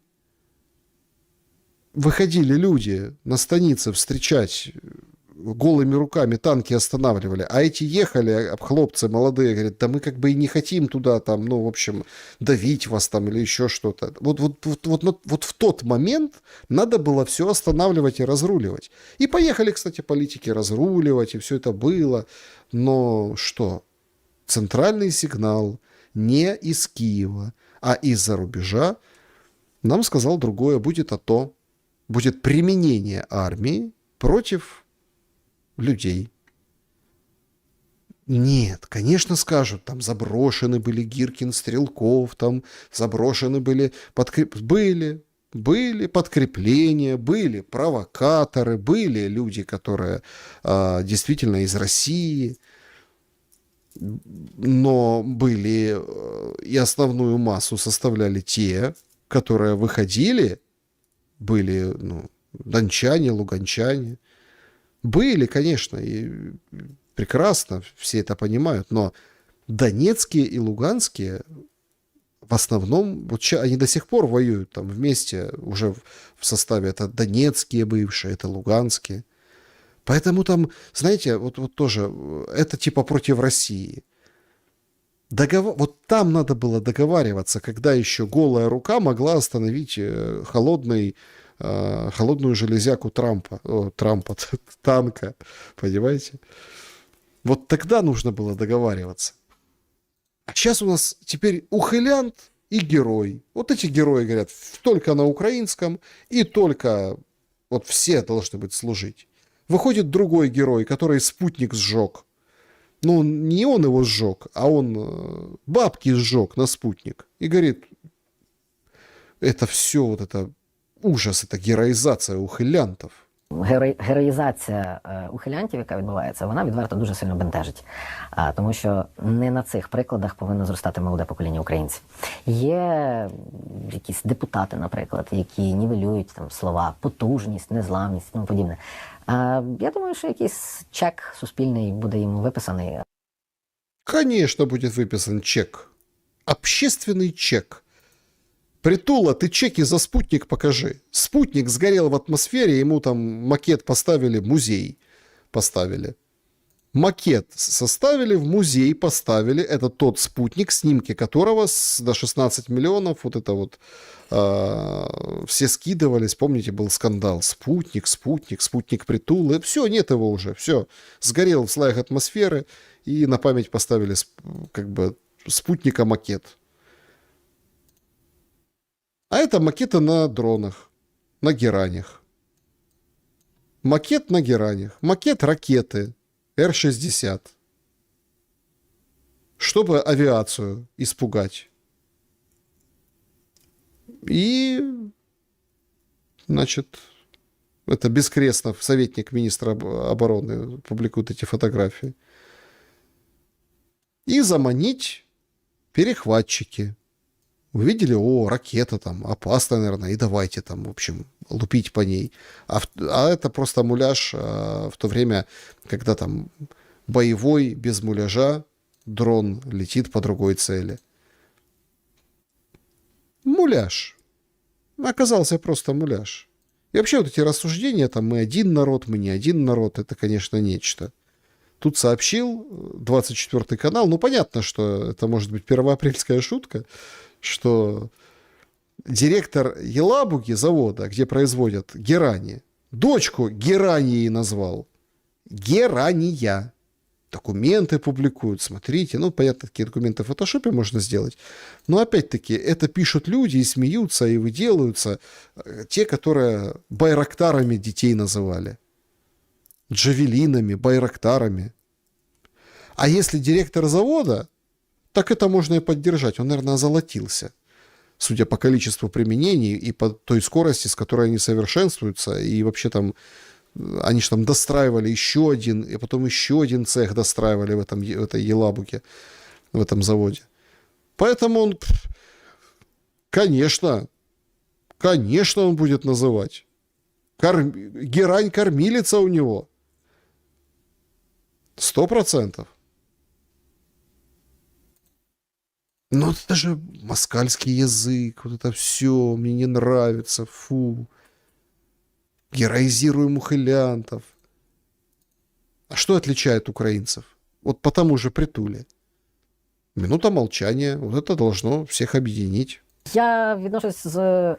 Выходили люди на станице встречать, голыми руками танки останавливали, а эти ехали, хлопцы молодые, говорят, да мы как бы и не хотим туда, там, ну, в общем, давить вас там или еще что-то. Вот в тот момент надо было все останавливать и разруливать. И поехали, кстати, политики разруливать, и все это было. Но что? Центральный сигнал не из Киева, а из-за рубежа нам сказал другое: будет АТО, будет применение армии против людей. Нет, конечно, скажут, там заброшены были Гиркин, Стрелков, там заброшены были, были подкрепления, были провокаторы, были люди, которые действительно из России, но были и основную массу составляли те, которые выходили, были дончане, луганчане. Были, конечно, и прекрасно, все это понимают, но донецкие и луганские в основном, вот они до сих пор воюют там вместе, уже в составе, это донецкие бывшие, это луганские. Поэтому там, знаете, вот тоже, это типа против России. Вот там надо было договариваться, когда еще голая рука могла остановить холодную железяку танка, понимаете? Вот тогда нужно было договариваться. А сейчас у нас теперь ухилянт и герой. Вот эти герои говорят только на украинском, и только вот все должны быть служить. Выходит другой герой, который спутник сжег. Ну, не он его сжег, а он бабки сжег на спутник. И говорит, это все, вот это ужас, это героїзація ухилянтів. Героїзація ухилянтів, яка відбувається, вона відверто дуже сильно бентежить. Тому що не на цих прикладах повинно зростати молоде покоління українців. Є якісь депутати, наприклад, які нівелюють там слова потужність, незламність і тому подібне. Я думаю, що якийсь чек суспільний буде їм виписаний. Конечно, будет выписан чек. Общественный чек. Притула, ты чеки за спутник покажи. Спутник сгорел в атмосфере, ему там макет поставили, музей поставили. Макет составили, в музей поставили. Это тот спутник, снимки которого до 16 миллионов, вот это вот, все скидывались. Помните, был скандал. Спутник Притулы. Все, нет его уже. Все. Сгорел в слоях атмосферы, и на память поставили как бы спутника макет. А это макеты на дронах, на геранях. Макет на геранях. Макет ракеты Р-60. Чтобы авиацию испугать. И, значит, это Бескрестнов, советник министра обороны, публикует эти фотографии. И заманить перехватчики. Увидели, ракета там, опасная, наверное, и давайте там, в общем, лупить по ней. А это просто муляж в то время, когда там боевой, без муляжа, дрон летит по другой цели. Муляж. Оказался просто муляж. И вообще вот эти рассуждения, там, мы один народ, мы не один народ, это, конечно, нечто. Тут сообщил 24 канал, ну, понятно, что это может быть первоапрельская шутка, что директор Елабуги, завода, где производят герани, дочку Геранией назвал. Герания. Документы публикуют, смотрите. Ну, понятно, такие документы в фотошопе можно сделать. Но, опять-таки, это пишут люди и смеются, и выделываются. Те, которые байрактарами детей называли. Джавелинами, байрактарами. А если директор завода, так это можно и поддержать. Он, наверное, озолотился. Судя по количеству применений и по той скорости, с которой они совершенствуются. И вообще там, они же там достраивали еще один, и потом еще один цех достраивали в этой Елабуге, в этом заводе. Поэтому он, конечно, он будет называть. Герань кормилица у него. 100%. Но это же москальский язык, вот это все, мне не нравится, фу. Героизируем ухилянтов. А что отличает украинцев? Вот по тому же Притуле. Минута молчания, вот это должно всех объединить. Я відношусь з...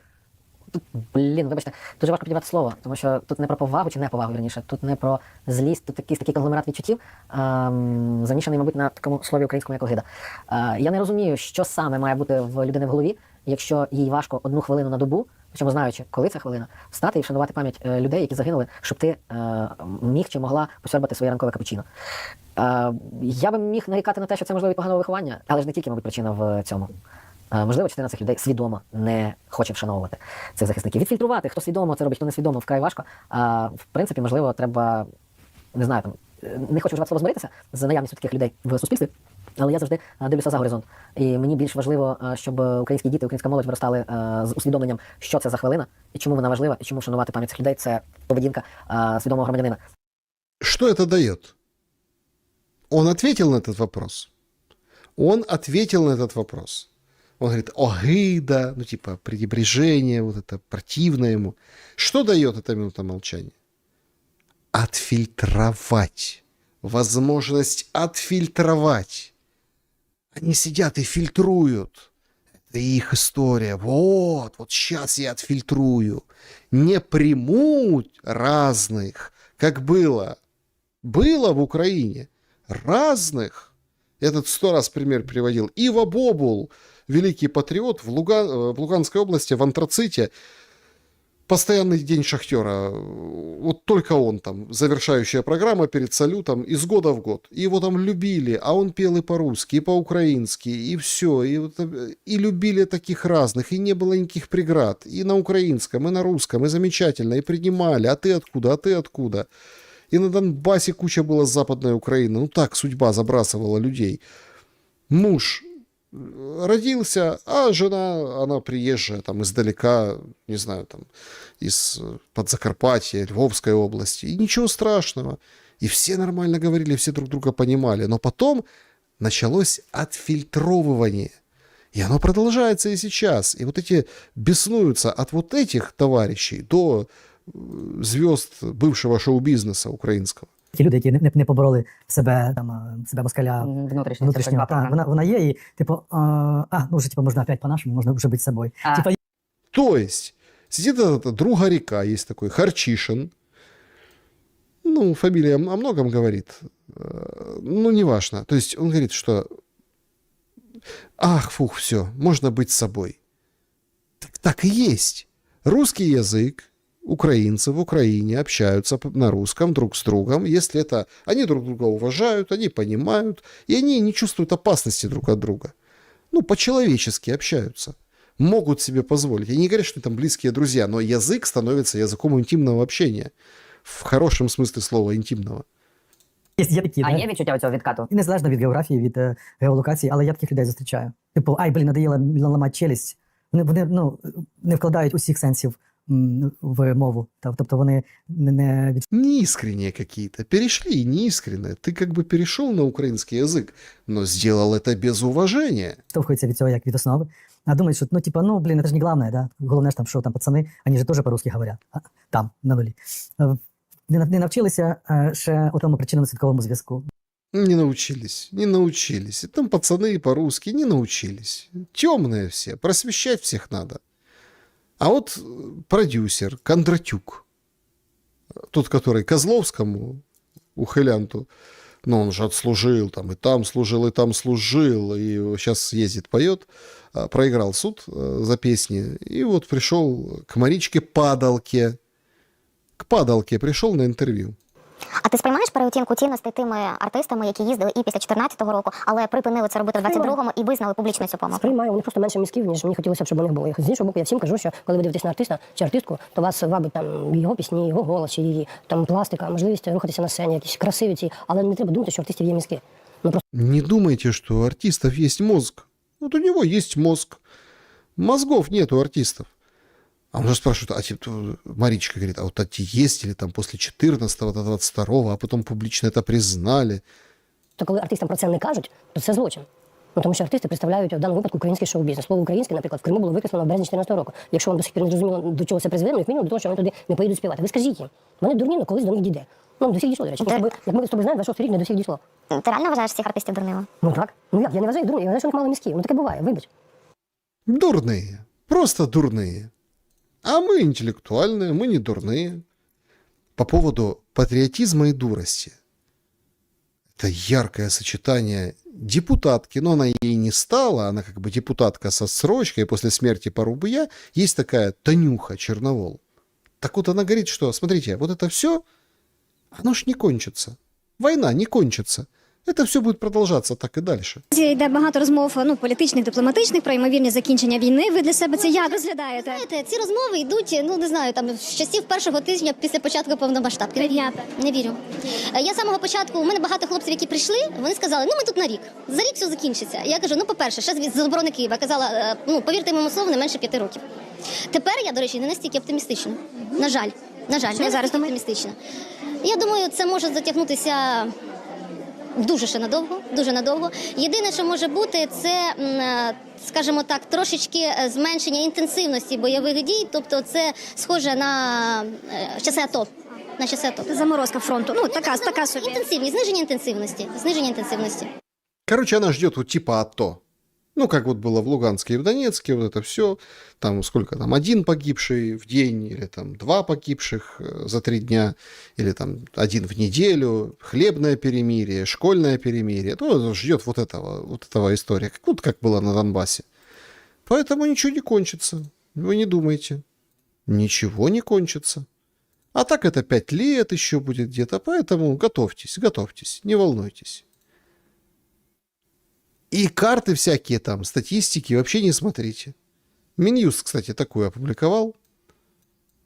Вибачте, дуже важко підібрати слово, тому що тут не про повагу чи неповагу, вірніше, тут не про злість, тут такий конгломерат відчуттів, замішаний, мабуть, на такому слові українському, як огида. Я не розумію, що саме має бути в людини в голові, якщо їй важко 1 хвилину на добу, причому знаючи, коли ця хвилина, встати і вшанувати пам'ять людей, які загинули, щоб ти міг чи могла посьорбати своє ранкове капучино. Я би міг нарікати на те, що це можливо і поганого виховання, але ж не тільки, мабуть, причина в цьому. Можливо, частина цих людей свідомо не хоче вшановувати цих захисників. Відфільтрувати, хто свідомо це робить, хто не свідомо, вкрай важко. В принципі, можливо, треба, не знаю, там, не хочу вживати слово змиритися з наявністю таких людей в суспільстві, але я завжди дивлюся за горизонт. І мені більш важливо, щоб українські діти, українська молодь виростали з усвідомленням, що це за хвилина, і чому вона важлива, і чому вшанувати пам'ять цих людей – це поведінка свідомого громадянина. Что это дает? Он ответил на этот вопрос. Он ответил на этот вопрос. Он говорит, огыда, ну типа пренебрежение, вот это противно ему. Что дает эта минута молчания? Отфильтровать. Возможность отфильтровать. Они сидят и фильтруют. Это их история. Вот сейчас я отфильтрую. Не примут разных, как было. Было в Украине. Разных. Этот 100 раз пример приводил. Ива Бобул, великий патриот в Луганской области, в Антраците. Постоянный день шахтера. Вот только он там, завершающая программа перед салютом из года в год. И его там любили, а он пел и по-русски, и по-украински, и все. И любили таких разных, и не было никаких преград. И на украинском, и на русском, и замечательно, и принимали. А ты откуда, а ты откуда? И на Донбассе куча была Западной Украины. Ну так судьба забрасывала людей. Муж родился, а жена, она приезжая там издалека, не знаю, там из Подзакарпатья, Львовской области. И ничего страшного. И все нормально говорили, все друг друга понимали. Но потом началось отфильтровывание. И оно продолжается и сейчас. И вот эти беснуются от вот этих товарищей до звезд бывшего шоу-бізнесу українського. Ті люди, які не побороли себе москаля внутрішнього, вона є, і типу, вже типу, можна опять по-нашому, можна вже бути собою. То есть, сидит эта друга река, есть такой Харчишин, ну, фамилия о многом говорит, ну, неважно. То есть, он говорит, что, все, можно быть собой. Так и есть. Русский язык, украинцы в Украине общаются на русском друг с другом, если это они друг друга уважают, они понимают, и они не чувствуют опасности друг от друга. Ну, по-человечески общаются. Могут себе позволить. Я не говорю, что там близкие друзья, но язык становится языком интимного общения. В хорошем смысле слова інтимного. Є такі, є відчуття цього відкату? Незалежно від географії, від геолокації, але я таких людей зустрічаю. Типу, надоїло ламати челюсть. Вони не вкладають усіх сенсів в мову. Тобто вони не... Неискренние какие-то. Перешли неискренне. Ты как бы перешел на украинский язык, но сделал это без уважения. Штовхуються від цього як від основи. А думають, що, это ж не главное, да? Головне ж там, що там пацани, вони же теж по-русски говорять. Там, на нулі. Не навчилися ще у тому причинно-наслідковому зв'язку. Не научились. И там пацаны по-русски не научились. Темные все, просвещать всех надо. А вот продюсер Кондратюк, тот, который Козловскому, ухилянту, но он же отслужил, там и там служил, и сейчас ездит, поет, проиграл суд за песни, и вот пришел к Маричке Падалке, пришел на интервью. А ти сприймаєш переоцінку цінностей тими артистами, які їздили і після 14-го року, але припинили це робити в 22-му і визнали публічно цю помилку? Сприймаю, вони просто менше мізків, ніж мені хотілося б, щоб у них було. З іншого боку, я всім кажу, що коли ви дивитесь на артиста чи артистку, то вас вабить там його пісні, його голос, чи її там пластика, можливість рухатися на сцені, якісь красиві ці, але не треба думати, що у артистів є мізки. Не думайте, что у артистов есть мозг. Вот у него есть мозг. Мозгов нет у артистов. А он же спрашивает, Маричка говорит, а вот эти ездили там после 14-го до 22-го, а потом публично это признали. То коли артистам про це не кажуть, то це злочин. Тому що артисти представляють в даному випадку український шоу-бізнес. Слово українське, наприклад, в Криму було викреслено в березні 14-го року. Якщо вам до сих пір не зрозуміло, до чого це призвело, як мінімум до того, що вони туди не поїдуть співати. Ви скажіть їм, вони дурні, але колись до них дійде. До всіх дійшло, до речі. Як ми з тобою знаємо, 26 рік не до всіх дійшло. Ти реально вважаєш цих артистів дурними? Так. Я не вважаю їх дурними, я вважаю, що у них мало мізків. Таке буває, вибач. Дурные. Просто дурные. А мы интеллектуальные, мы не дурные. По поводу патриотизма и дурости. Это яркое сочетание депутатки, но она ей не стала, она как бы депутатка со срочкой после смерти Парубия, есть такая Танюха Черновол. Так вот она говорит, что, смотрите, вот это все, оно ж не кончится. Война не кончится. Це все буде продовжуватися так і далі. Йде багато розмов політичних, дипломатичних про ймовірне закінчення війни. Ви для себе це як розглядаєте? Знаєте, ці розмови йдуть, ну не знаю, там з часів першого тижня після початку повномасштабки. Не вірю. Я з самого початку, у мене багато хлопців, які прийшли, вони сказали, ну ми тут на рік. За рік все закінчиться. Я кажу, ну по-перше, ще з заборони Києва. Казала, ну повірте моєму слову, не менше 5 років. Тепер я, до речі, не настільки оптимістична. На жаль, не зараз оптимістична. Я думаю, це може затягнутися дуже ще надовго, дуже надовго. Єдине, що може бути, це, скажімо так, трошечки зменшення інтенсивності бойових дій, тобто це схоже на часи АТО. На часи АТО. Заморозка фронту, ну така собі. Інтенсивність, зниження інтенсивності. Короче, она ждет вот типа АТО. Ну, как вот было в Луганске и в Донецке, вот это все. Там сколько там, 1 погибший в день, или там 2 погибших за 3 дня, или там 1 в неделю, хлебное перемирие, школьное перемирие. Ну, ждет вот этого история, вот как было на Донбассе. Поэтому ничего не кончится. Вы не думайте. Ничего не кончится. А так это 5 лет еще будет где-то, поэтому готовьтесь, не волнуйтесь. И карты всякие там, статистики вообще не смотрите. Минюст, кстати, такую опубликовал.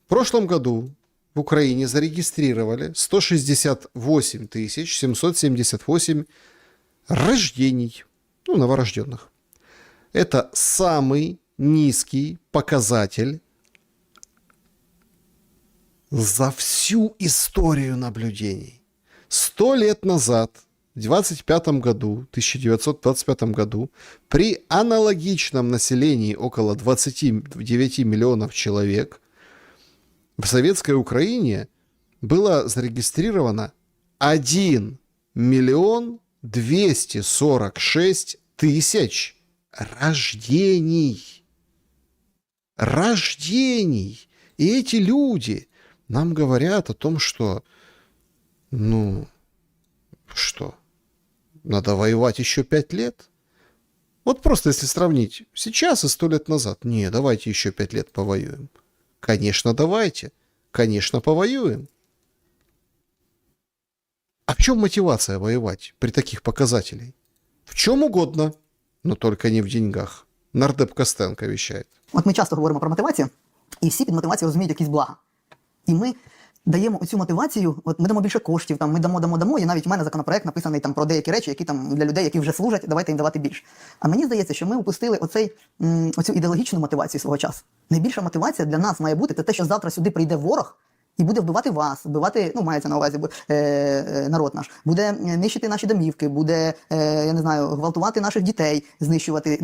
В прошлом году в Украине зарегистрировали 168 778 рождений, ну, новорожденных. Это самый низкий показатель за всю историю наблюдений. 100 лет назад, в 1925 году, при аналогичном населении около 29 миллионов человек, в советской Украине было зарегистрировано 1 246 000 рождений. Рождений. И эти люди нам говорят о том, что, надо воевать еще 5 лет? Вот просто если сравнить сейчас и 100 лет назад. Не, давайте еще 5 лет повоюем. Конечно, давайте. Конечно, повоюем. А в чем мотивация воевать при таких показателях? В чем угодно, но только не в деньгах. Нардеп Костенко вещает. От ми часто говоримо про мотивацію, і всі під мотивацією розуміють якісь блага. І ми даємо оцю мотивацію, от ми дамо більше коштів, там, ми дамо, і навіть у мене законопроект написаний там про деякі речі, які там для людей, які вже служать, давайте їм давати більше. А мені здається, що ми упустили оцю ідеологічну мотивацію свого часу. Найбільша мотивація для нас має бути те, що завтра сюди прийде ворог і буде вбивати вас, вбивати, мається на увазі народ наш, буде нищити наші домівки, буде, я не знаю, гвалтувати наших дітей, знищувати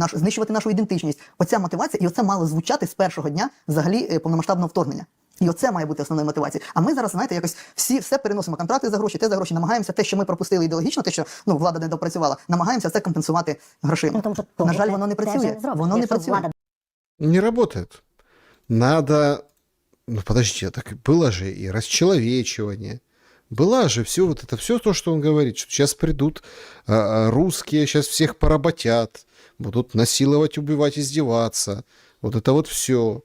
нашу ідентичність. Оця мотивація, і оце мало звучати з першого дня взагалі повномасштабного вторгнення. І оце має бути основною мотивацією. А ми зараз, знаєте, якось все переносимо, контракти за гроші, намагаємося те, що ми пропустили ідеологічно, те, що влада не допрацювала, намагаємося це компенсувати грошима. На жаль, воно не працює. Воно не працює. Не работает. Надо... подождите, так было же и расчеловечивание. Была же все вот это, все то, что он говорит, что сейчас придут русские, сейчас всех поработят, будут насиловать, убивать, издеваться. Вот это вот все.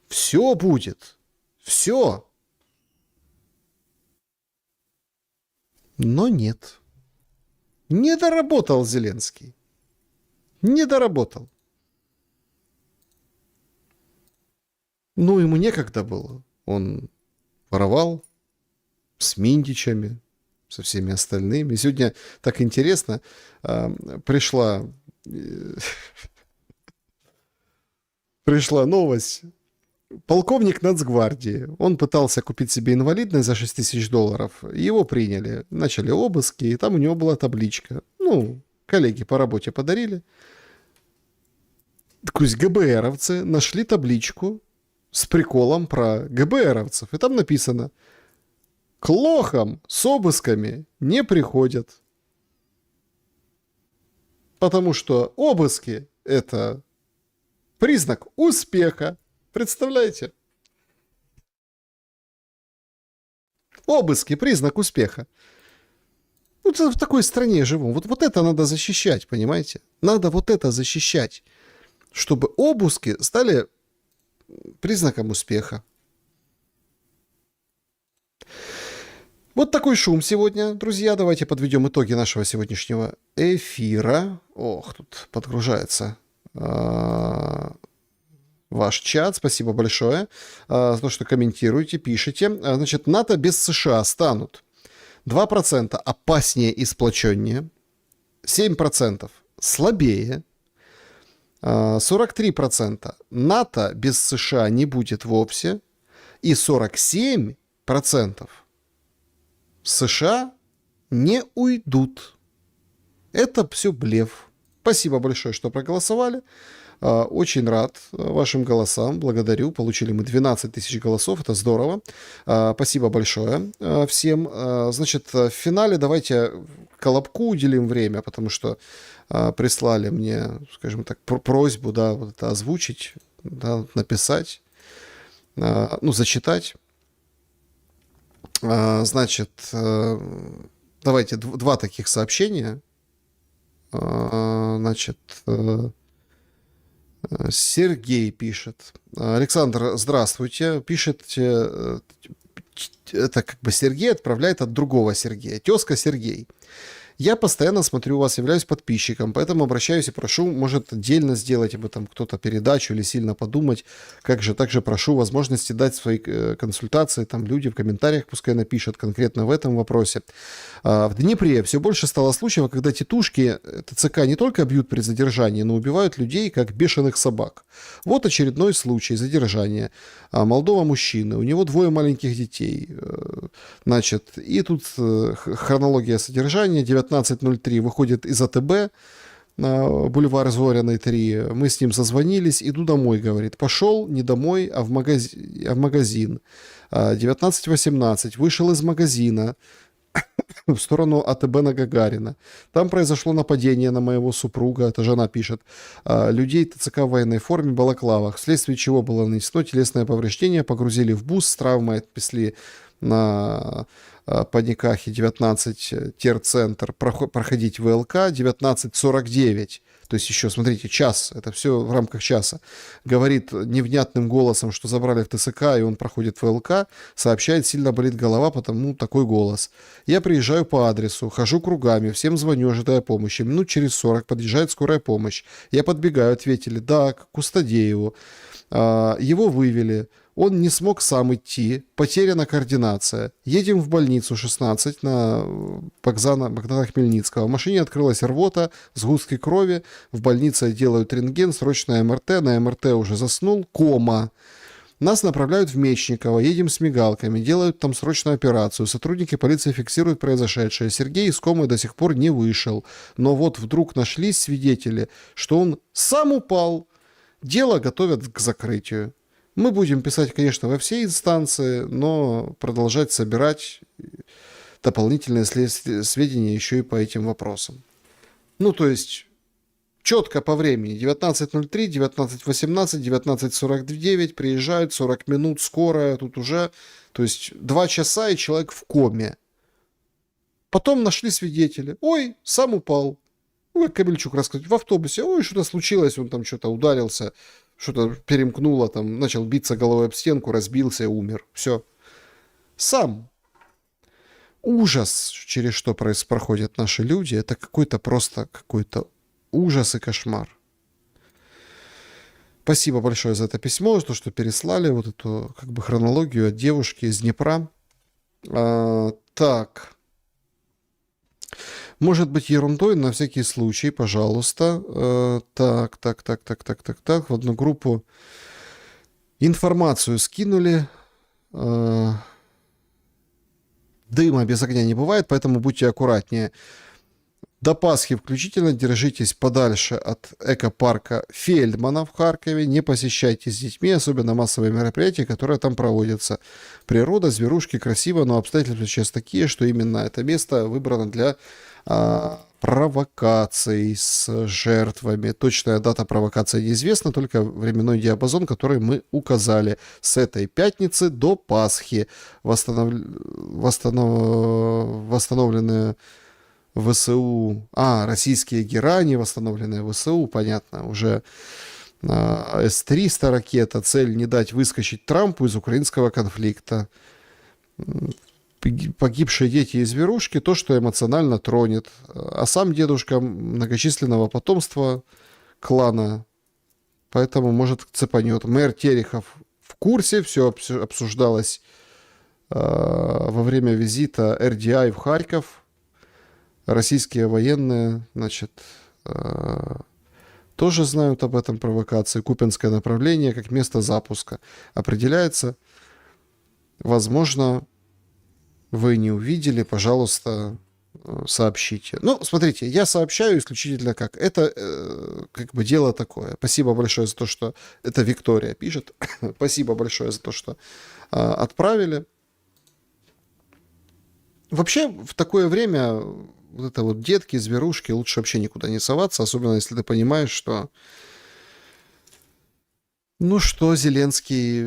Все будет. Все. Но нет. Не доработал Зеленский. Не доработал. Ему некогда было. Он воровал с Минтичами, со всеми остальными. Сегодня так интересно, пришла новость. Полковник Нацгвардии. Он пытался купить себе инвалидность за $6000. Его приняли. Начали обыски, и там у него была табличка. Коллеги по работе подарили. То есть ГБРовцы нашли табличку с приколом про ГБРовцев. И там написано: к лохам с обысками не приходят. Потому что обыски — это признак успеха. Представляете? Обыски — признак успеха. Вот в такой стране живем. Вот это надо защищать, понимаете? Надо вот это защищать, чтобы обыски стали признаком успеха. Вот такой шум сегодня, друзья. Давайте подведем итоги нашего сегодняшнего эфира. Ох, тут подгружается ваш чат. Спасибо большое за то, что комментируете, пишете. Значит, НАТО без США станут 2% опаснее и сплоченнее, 7% слабее, 43% НАТО без США не будет вовсе, и 47% США не уйдут. Это все блеф. Спасибо большое, что проголосовали. Очень рад вашим голосам. Благодарю. Получили мы 12 тысяч голосов. Это здорово. Спасибо большое всем. Значит, в финале давайте Колобку уделим время, потому что прислали мне, скажем так, просьбу, да, вот это озвучить, да, написать, ну, зачитать. Значит, давайте два таких сообщения. Значит, Сергей пишет. Александр, здравствуйте. Пишет, это как бы Сергей отправляет от другого Сергея. Тезка Сергей. Я постоянно смотрю вас, являюсь подписчиком, поэтому обращаюсь и прошу, может, отдельно сделать об этом кто-то передачу или сильно подумать. Также прошу возможности дать свои консультации, там люди в комментариях пускай напишут конкретно в этом вопросе. В Днепре все больше стало случаев, когда тетушки ТЦК не только бьют при задержании, но убивают людей, как бешеных собак. Вот очередной случай задержания. Молдова мужчины, у него 2 маленьких детей. Значит, и тут хронология содержания. 19:03 выходит из АТБ, бульвар Зоряный 3. Мы с ним созвонились, иду домой, говорит. Пошел не домой, а в магазин. 19:18 вышел из магазина в сторону АТБ на Гагарина. Там произошло нападение на моего супруга, это жена пишет, людей ТЦК в военной форме, балаклавах, вследствие чего было нанесено телесное повреждение, погрузили в бус с травмой, отвезли на Паникахе 19 терцентр проходить ВЛК, 19:49. То есть еще, смотрите, час, это все в рамках часа. Говорит невнятным голосом, что забрали в ТСК, и он проходит ВЛК, сообщает, сильно болит голова, потому такой голос. Я приезжаю по адресу, хожу кругами, всем звоню, ожидая помощи. Минут через 40 подъезжает скорая помощь. Я подбегаю, ответили, да, к Кустадееву. Его вывели. Он не смог сам идти, потеряна координация. Едем в больницу 16 на Богдана Хмельницкого. В машине открылась рвота, сгустки крови. В больнице делают рентген, срочное МРТ. На МРТ уже заснул, кома. Нас направляют в Мечниково, едем с мигалками, делают там срочную операцию. Сотрудники полиции фиксируют произошедшее. Сергей из комы до сих пор не вышел. Но вот вдруг нашлись свидетели, что он сам упал. Дело готовят к закрытию. Мы будем писать, конечно, во все инстанции, но продолжать собирать дополнительные сведения еще и по этим вопросам. Ну, то есть, четко по времени. 19:03, 19:18, 19:49 приезжают, 40 минут, скорая, тут уже, то есть, 2 часа, и человек в коме. Потом нашли свидетели. Ой, сам упал. Ну, как Кабельчук рассказывает, в автобусе. Ой, что-то случилось, он там что-то ударился, что-то перемкнуло, там, начал биться головой об стенку, разбился и умер. Все. Сам. Ужас, через что проходят наши люди, это какой-то просто какой-то ужас и кошмар. Спасибо большое за это письмо, за то, что переслали вот эту как бы хронологию от девушки из Днепра. Так. Может быть ерундой, на всякий случай, пожалуйста. Так. В одну группу информацию скинули. Дыма без огня не бывает, поэтому будьте аккуратнее. До Пасхи включительно держитесь подальше от экопарка Фельдмана в Харькове. Не посещайте с детьми, особенно массовые мероприятия, которые там проводятся. Природа, зверушки, красиво, но обстоятельства сейчас такие, что именно это место выбрано для провокаций с жертвами. Точная дата провокации неизвестна, только временной диапазон, который мы указали. С этой пятницы до Пасхи восстановлены ВСУ... российские герани, восстановленные ВСУ, понятно, уже С-300 ракета, цель не дать выскочить Трампу из украинского конфликта. Погибшие дети и зверушки, то, что эмоционально тронет. А сам дедушка многочисленного потомства клана, поэтому, может, цепанет. Мэр Терехов в курсе, все обсуждалось во время визита РДИ в Харьков. Российские военные, значит, тоже знают об этом провокации. Купинское направление как место запуска определяется. Возможно, вы не увидели, пожалуйста, сообщите. Ну, смотрите, я сообщаю исключительно как. Это как бы дело такое. Спасибо большое за то, что... Это Виктория пишет. Спасибо большое за то, что отправили. Вообще, в такое время вот это вот детки, зверушки, лучше вообще никуда не соваться, особенно если ты понимаешь, что... Ну что, Зеленский,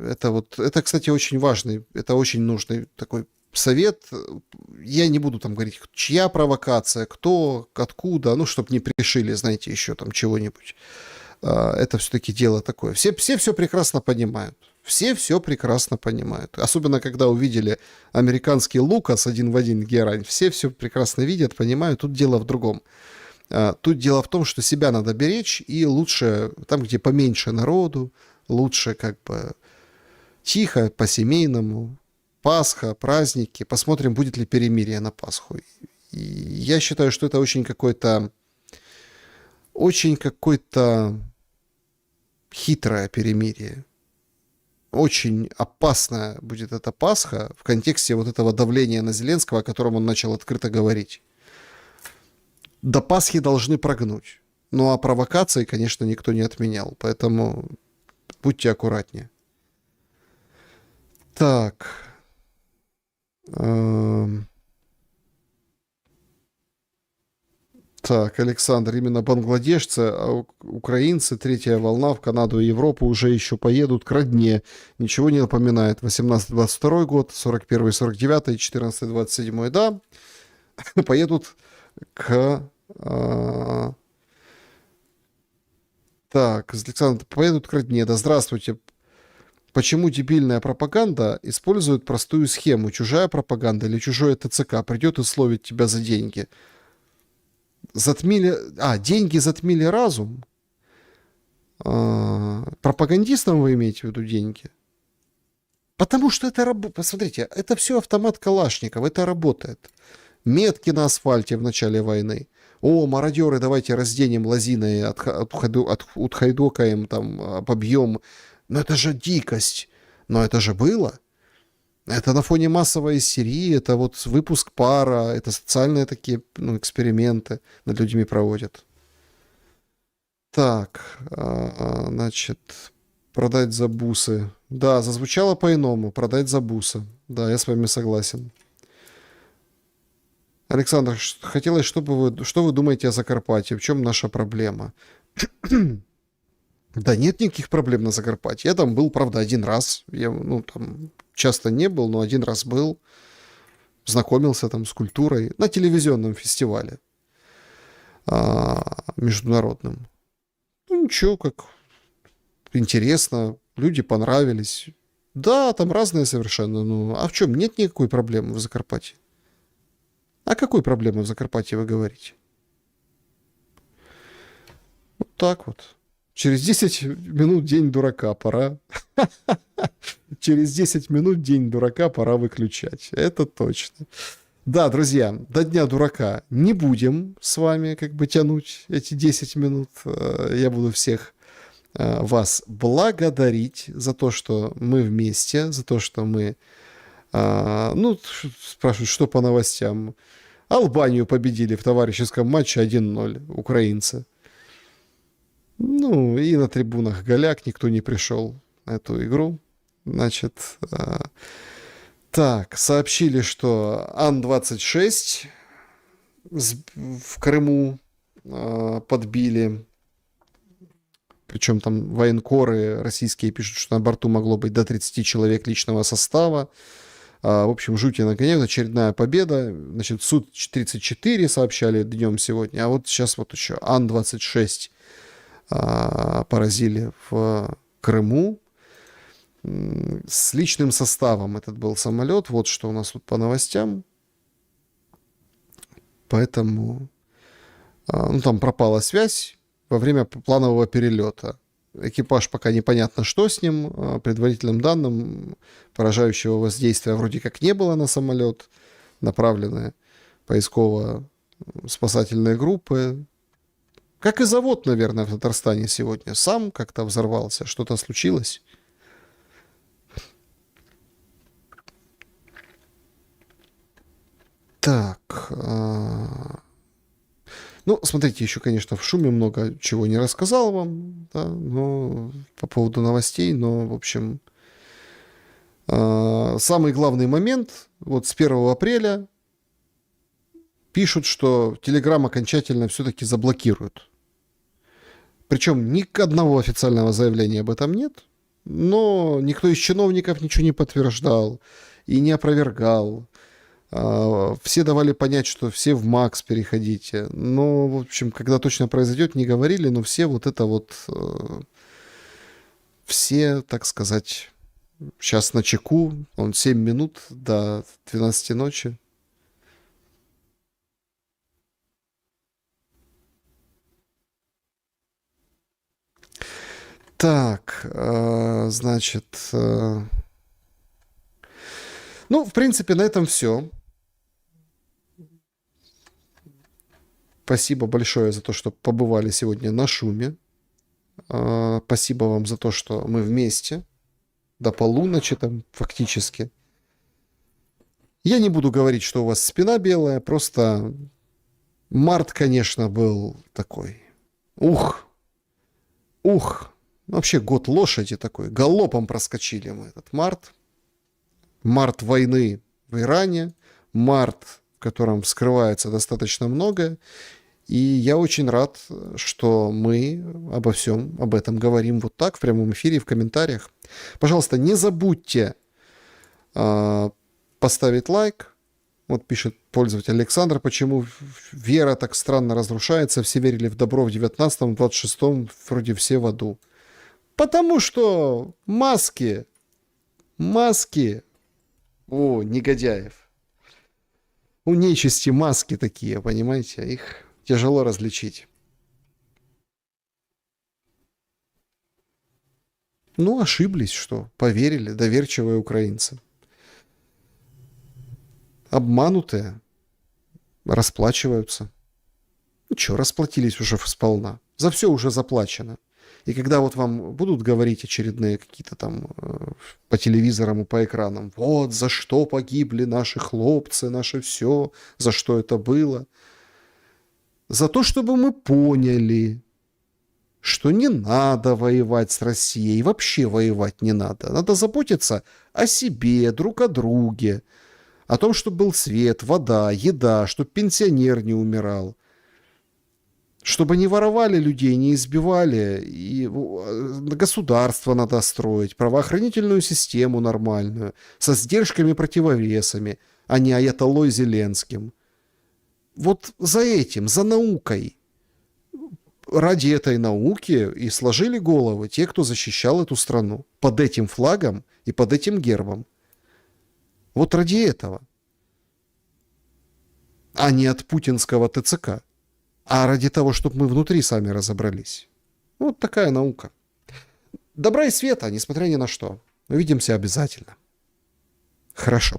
это, кстати, очень важный, это очень нужный такой совет. Я не буду там говорить, чья провокация, кто, откуда, ну, чтобы не пришили, знаете, еще там чего-нибудь. Это все-таки дело такое. Все прекрасно понимают. Все прекрасно понимают. Особенно, когда увидели американский Лукас один в один герань. Все прекрасно видят, понимают. Тут дело в другом. Тут дело в том, что себя надо беречь, и лучше, там, где поменьше народу, лучше как бы тихо, по-семейному. Пасха, праздники. Посмотрим, будет ли перемирие на Пасху. И я считаю, что это очень какое-то хитрое перемирие. Очень опасная будет эта Пасха в контексте вот этого давления на Зеленского, о котором он начал открыто говорить. До Пасхи должны прогнуть. Ну а провокации, конечно, никто не отменял. Поэтому будьте аккуратнее. Так. Так, Александр, именно бангладешцы, а украинцы, третья волна в Канаду и Европу уже еще поедут к родне. Ничего не напоминает. 18-22 год, 41-49, 14-27, да. Поедут к... Так, Александр, поедут к родне. Да здравствуйте. Почему дебильная пропаганда использует простую схему? Чужая пропаганда или чужое ТЦК придет и словит тебя за деньги? Деньги затмили разум? Пропагандистам вы имеете в виду деньги? Потому что это работает. Посмотрите, это все автомат Калашников, это работает. Метки на асфальте в начале войны. О, мародеры, давайте разденем лозиной, отхайдокаем, там, побьем. Но это же дикость. Но это же было. Это на фоне массовой истерии, это вот выпуск пара, это социальные такие эксперименты над людьми проводят. Так, значит, продать за бусы. Да, зазвучало по-иному, продать за бусы. Да, я с вами согласен. Александр, хотелось, что вы думаете о Закарпатье? В чем наша проблема? Да нет никаких проблем на Закарпатье. Я там был, правда, один раз. Я, там часто не был, но один раз был. Знакомился там с культурой на телевизионном фестивале международном. Ну, ничего, как интересно. Люди понравились. Да, там разные совершенно. А в чем? Нет никакой проблемы в Закарпатье. О какой проблеме в Закарпатье вы говорите? Вот так вот. Через 10 минут день дурака пора. Через 10 минут день дурака пора выключать. Это точно. Да, друзья, до дня дурака не будем с вами тянуть эти 10 минут. Я буду всех вас благодарить за то, что мы вместе, за то, что мы... спрашивают, что по новостям. Албанию победили в товарищеском матче 1-0 украинцы. И на трибунах голяк, никто не пришел на эту игру. Значит, так, сообщили, что Ан-26 в Крыму подбили. Причем там военкоры российские пишут, что на борту могло быть до 30 человек личного состава. В общем, жути на коне, очередная победа. Значит, Су-34 сообщали днем сегодня, а вот сейчас вот еще Ан-26 поразили в Крыму. С личным составом этот был самолет. Вот что у нас тут по новостям. Поэтому там пропала связь во время планового перелета. Экипаж пока непонятно, что с ним. Предварительным данным поражающего воздействия вроде как не было на самолет. Направлены поисково-спасательные группы. Как и завод, наверное, в Татарстане сегодня. Сам как-то взорвался, что-то случилось. Так. Ну, смотрите, еще, конечно, в шуме много чего не рассказал вам, да, но по поводу новостей, но, в общем, самый главный момент, вот с 1 апреля пишут, что Telegram окончательно все-таки заблокируют. Причем ни одного официального заявления об этом нет, но никто из чиновников ничего не подтверждал и не опровергал. Все давали понять, что все в Макс переходите. Но, в общем, когда точно произойдет, не говорили, но все вот это вот... Все, так сказать, сейчас на чеку. 7 минут до 12 ночи. Так, значит... Ну, в принципе, на этом все. Спасибо большое за то, что побывали сегодня на шуме. Спасибо вам за то, что мы вместе. До полуночи там фактически. Я не буду говорить, что у вас спина белая. Просто март, конечно, был такой. Ух. Вообще год лошади такой. Галопом проскочили мы этот март. Март войны в Иране. Март, в котором вскрывается достаточно многое. И я очень рад, что мы обо всем об этом говорим вот так, в прямом эфире, в комментариях. Пожалуйста, не забудьте поставить лайк. Вот пишет пользователь Александр, почему вера так странно разрушается. Все верили в добро в 19-м, 26-м, вроде все в аду. Потому что маски. О, негодяев. У нечисти маски такие, понимаете? Их тяжело различить. Ну, ошиблись, что? Поверили, доверчивые украинцы. Обманутые расплачиваются. Ну что, расплатились уже сполна. За все уже заплачено. И когда вот вам будут говорить очередные какие-то там по телевизорам и по экранам, вот за что погибли наши хлопцы, наше все, за что это было. За то, чтобы мы поняли, что не надо воевать с Россией, вообще воевать не надо. Надо заботиться о себе, друг о друге, о том, чтобы был свет, вода, еда, чтобы пенсионер не умирал. Чтобы не воровали людей, не избивали, и государство надо строить, правоохранительную систему нормальную, со сдержками, противовесами, а не аятоллой Зеленским. Вот за этим, за наукой, ради этой науки и сложили головы те, кто защищал эту страну под этим флагом и под этим гербом. Вот ради этого, а не от путинского ТЦК. А ради того, чтобы мы внутри сами разобрались. Вот такая наука. Добра и света, несмотря ни на что. Увидимся обязательно. Хорошо.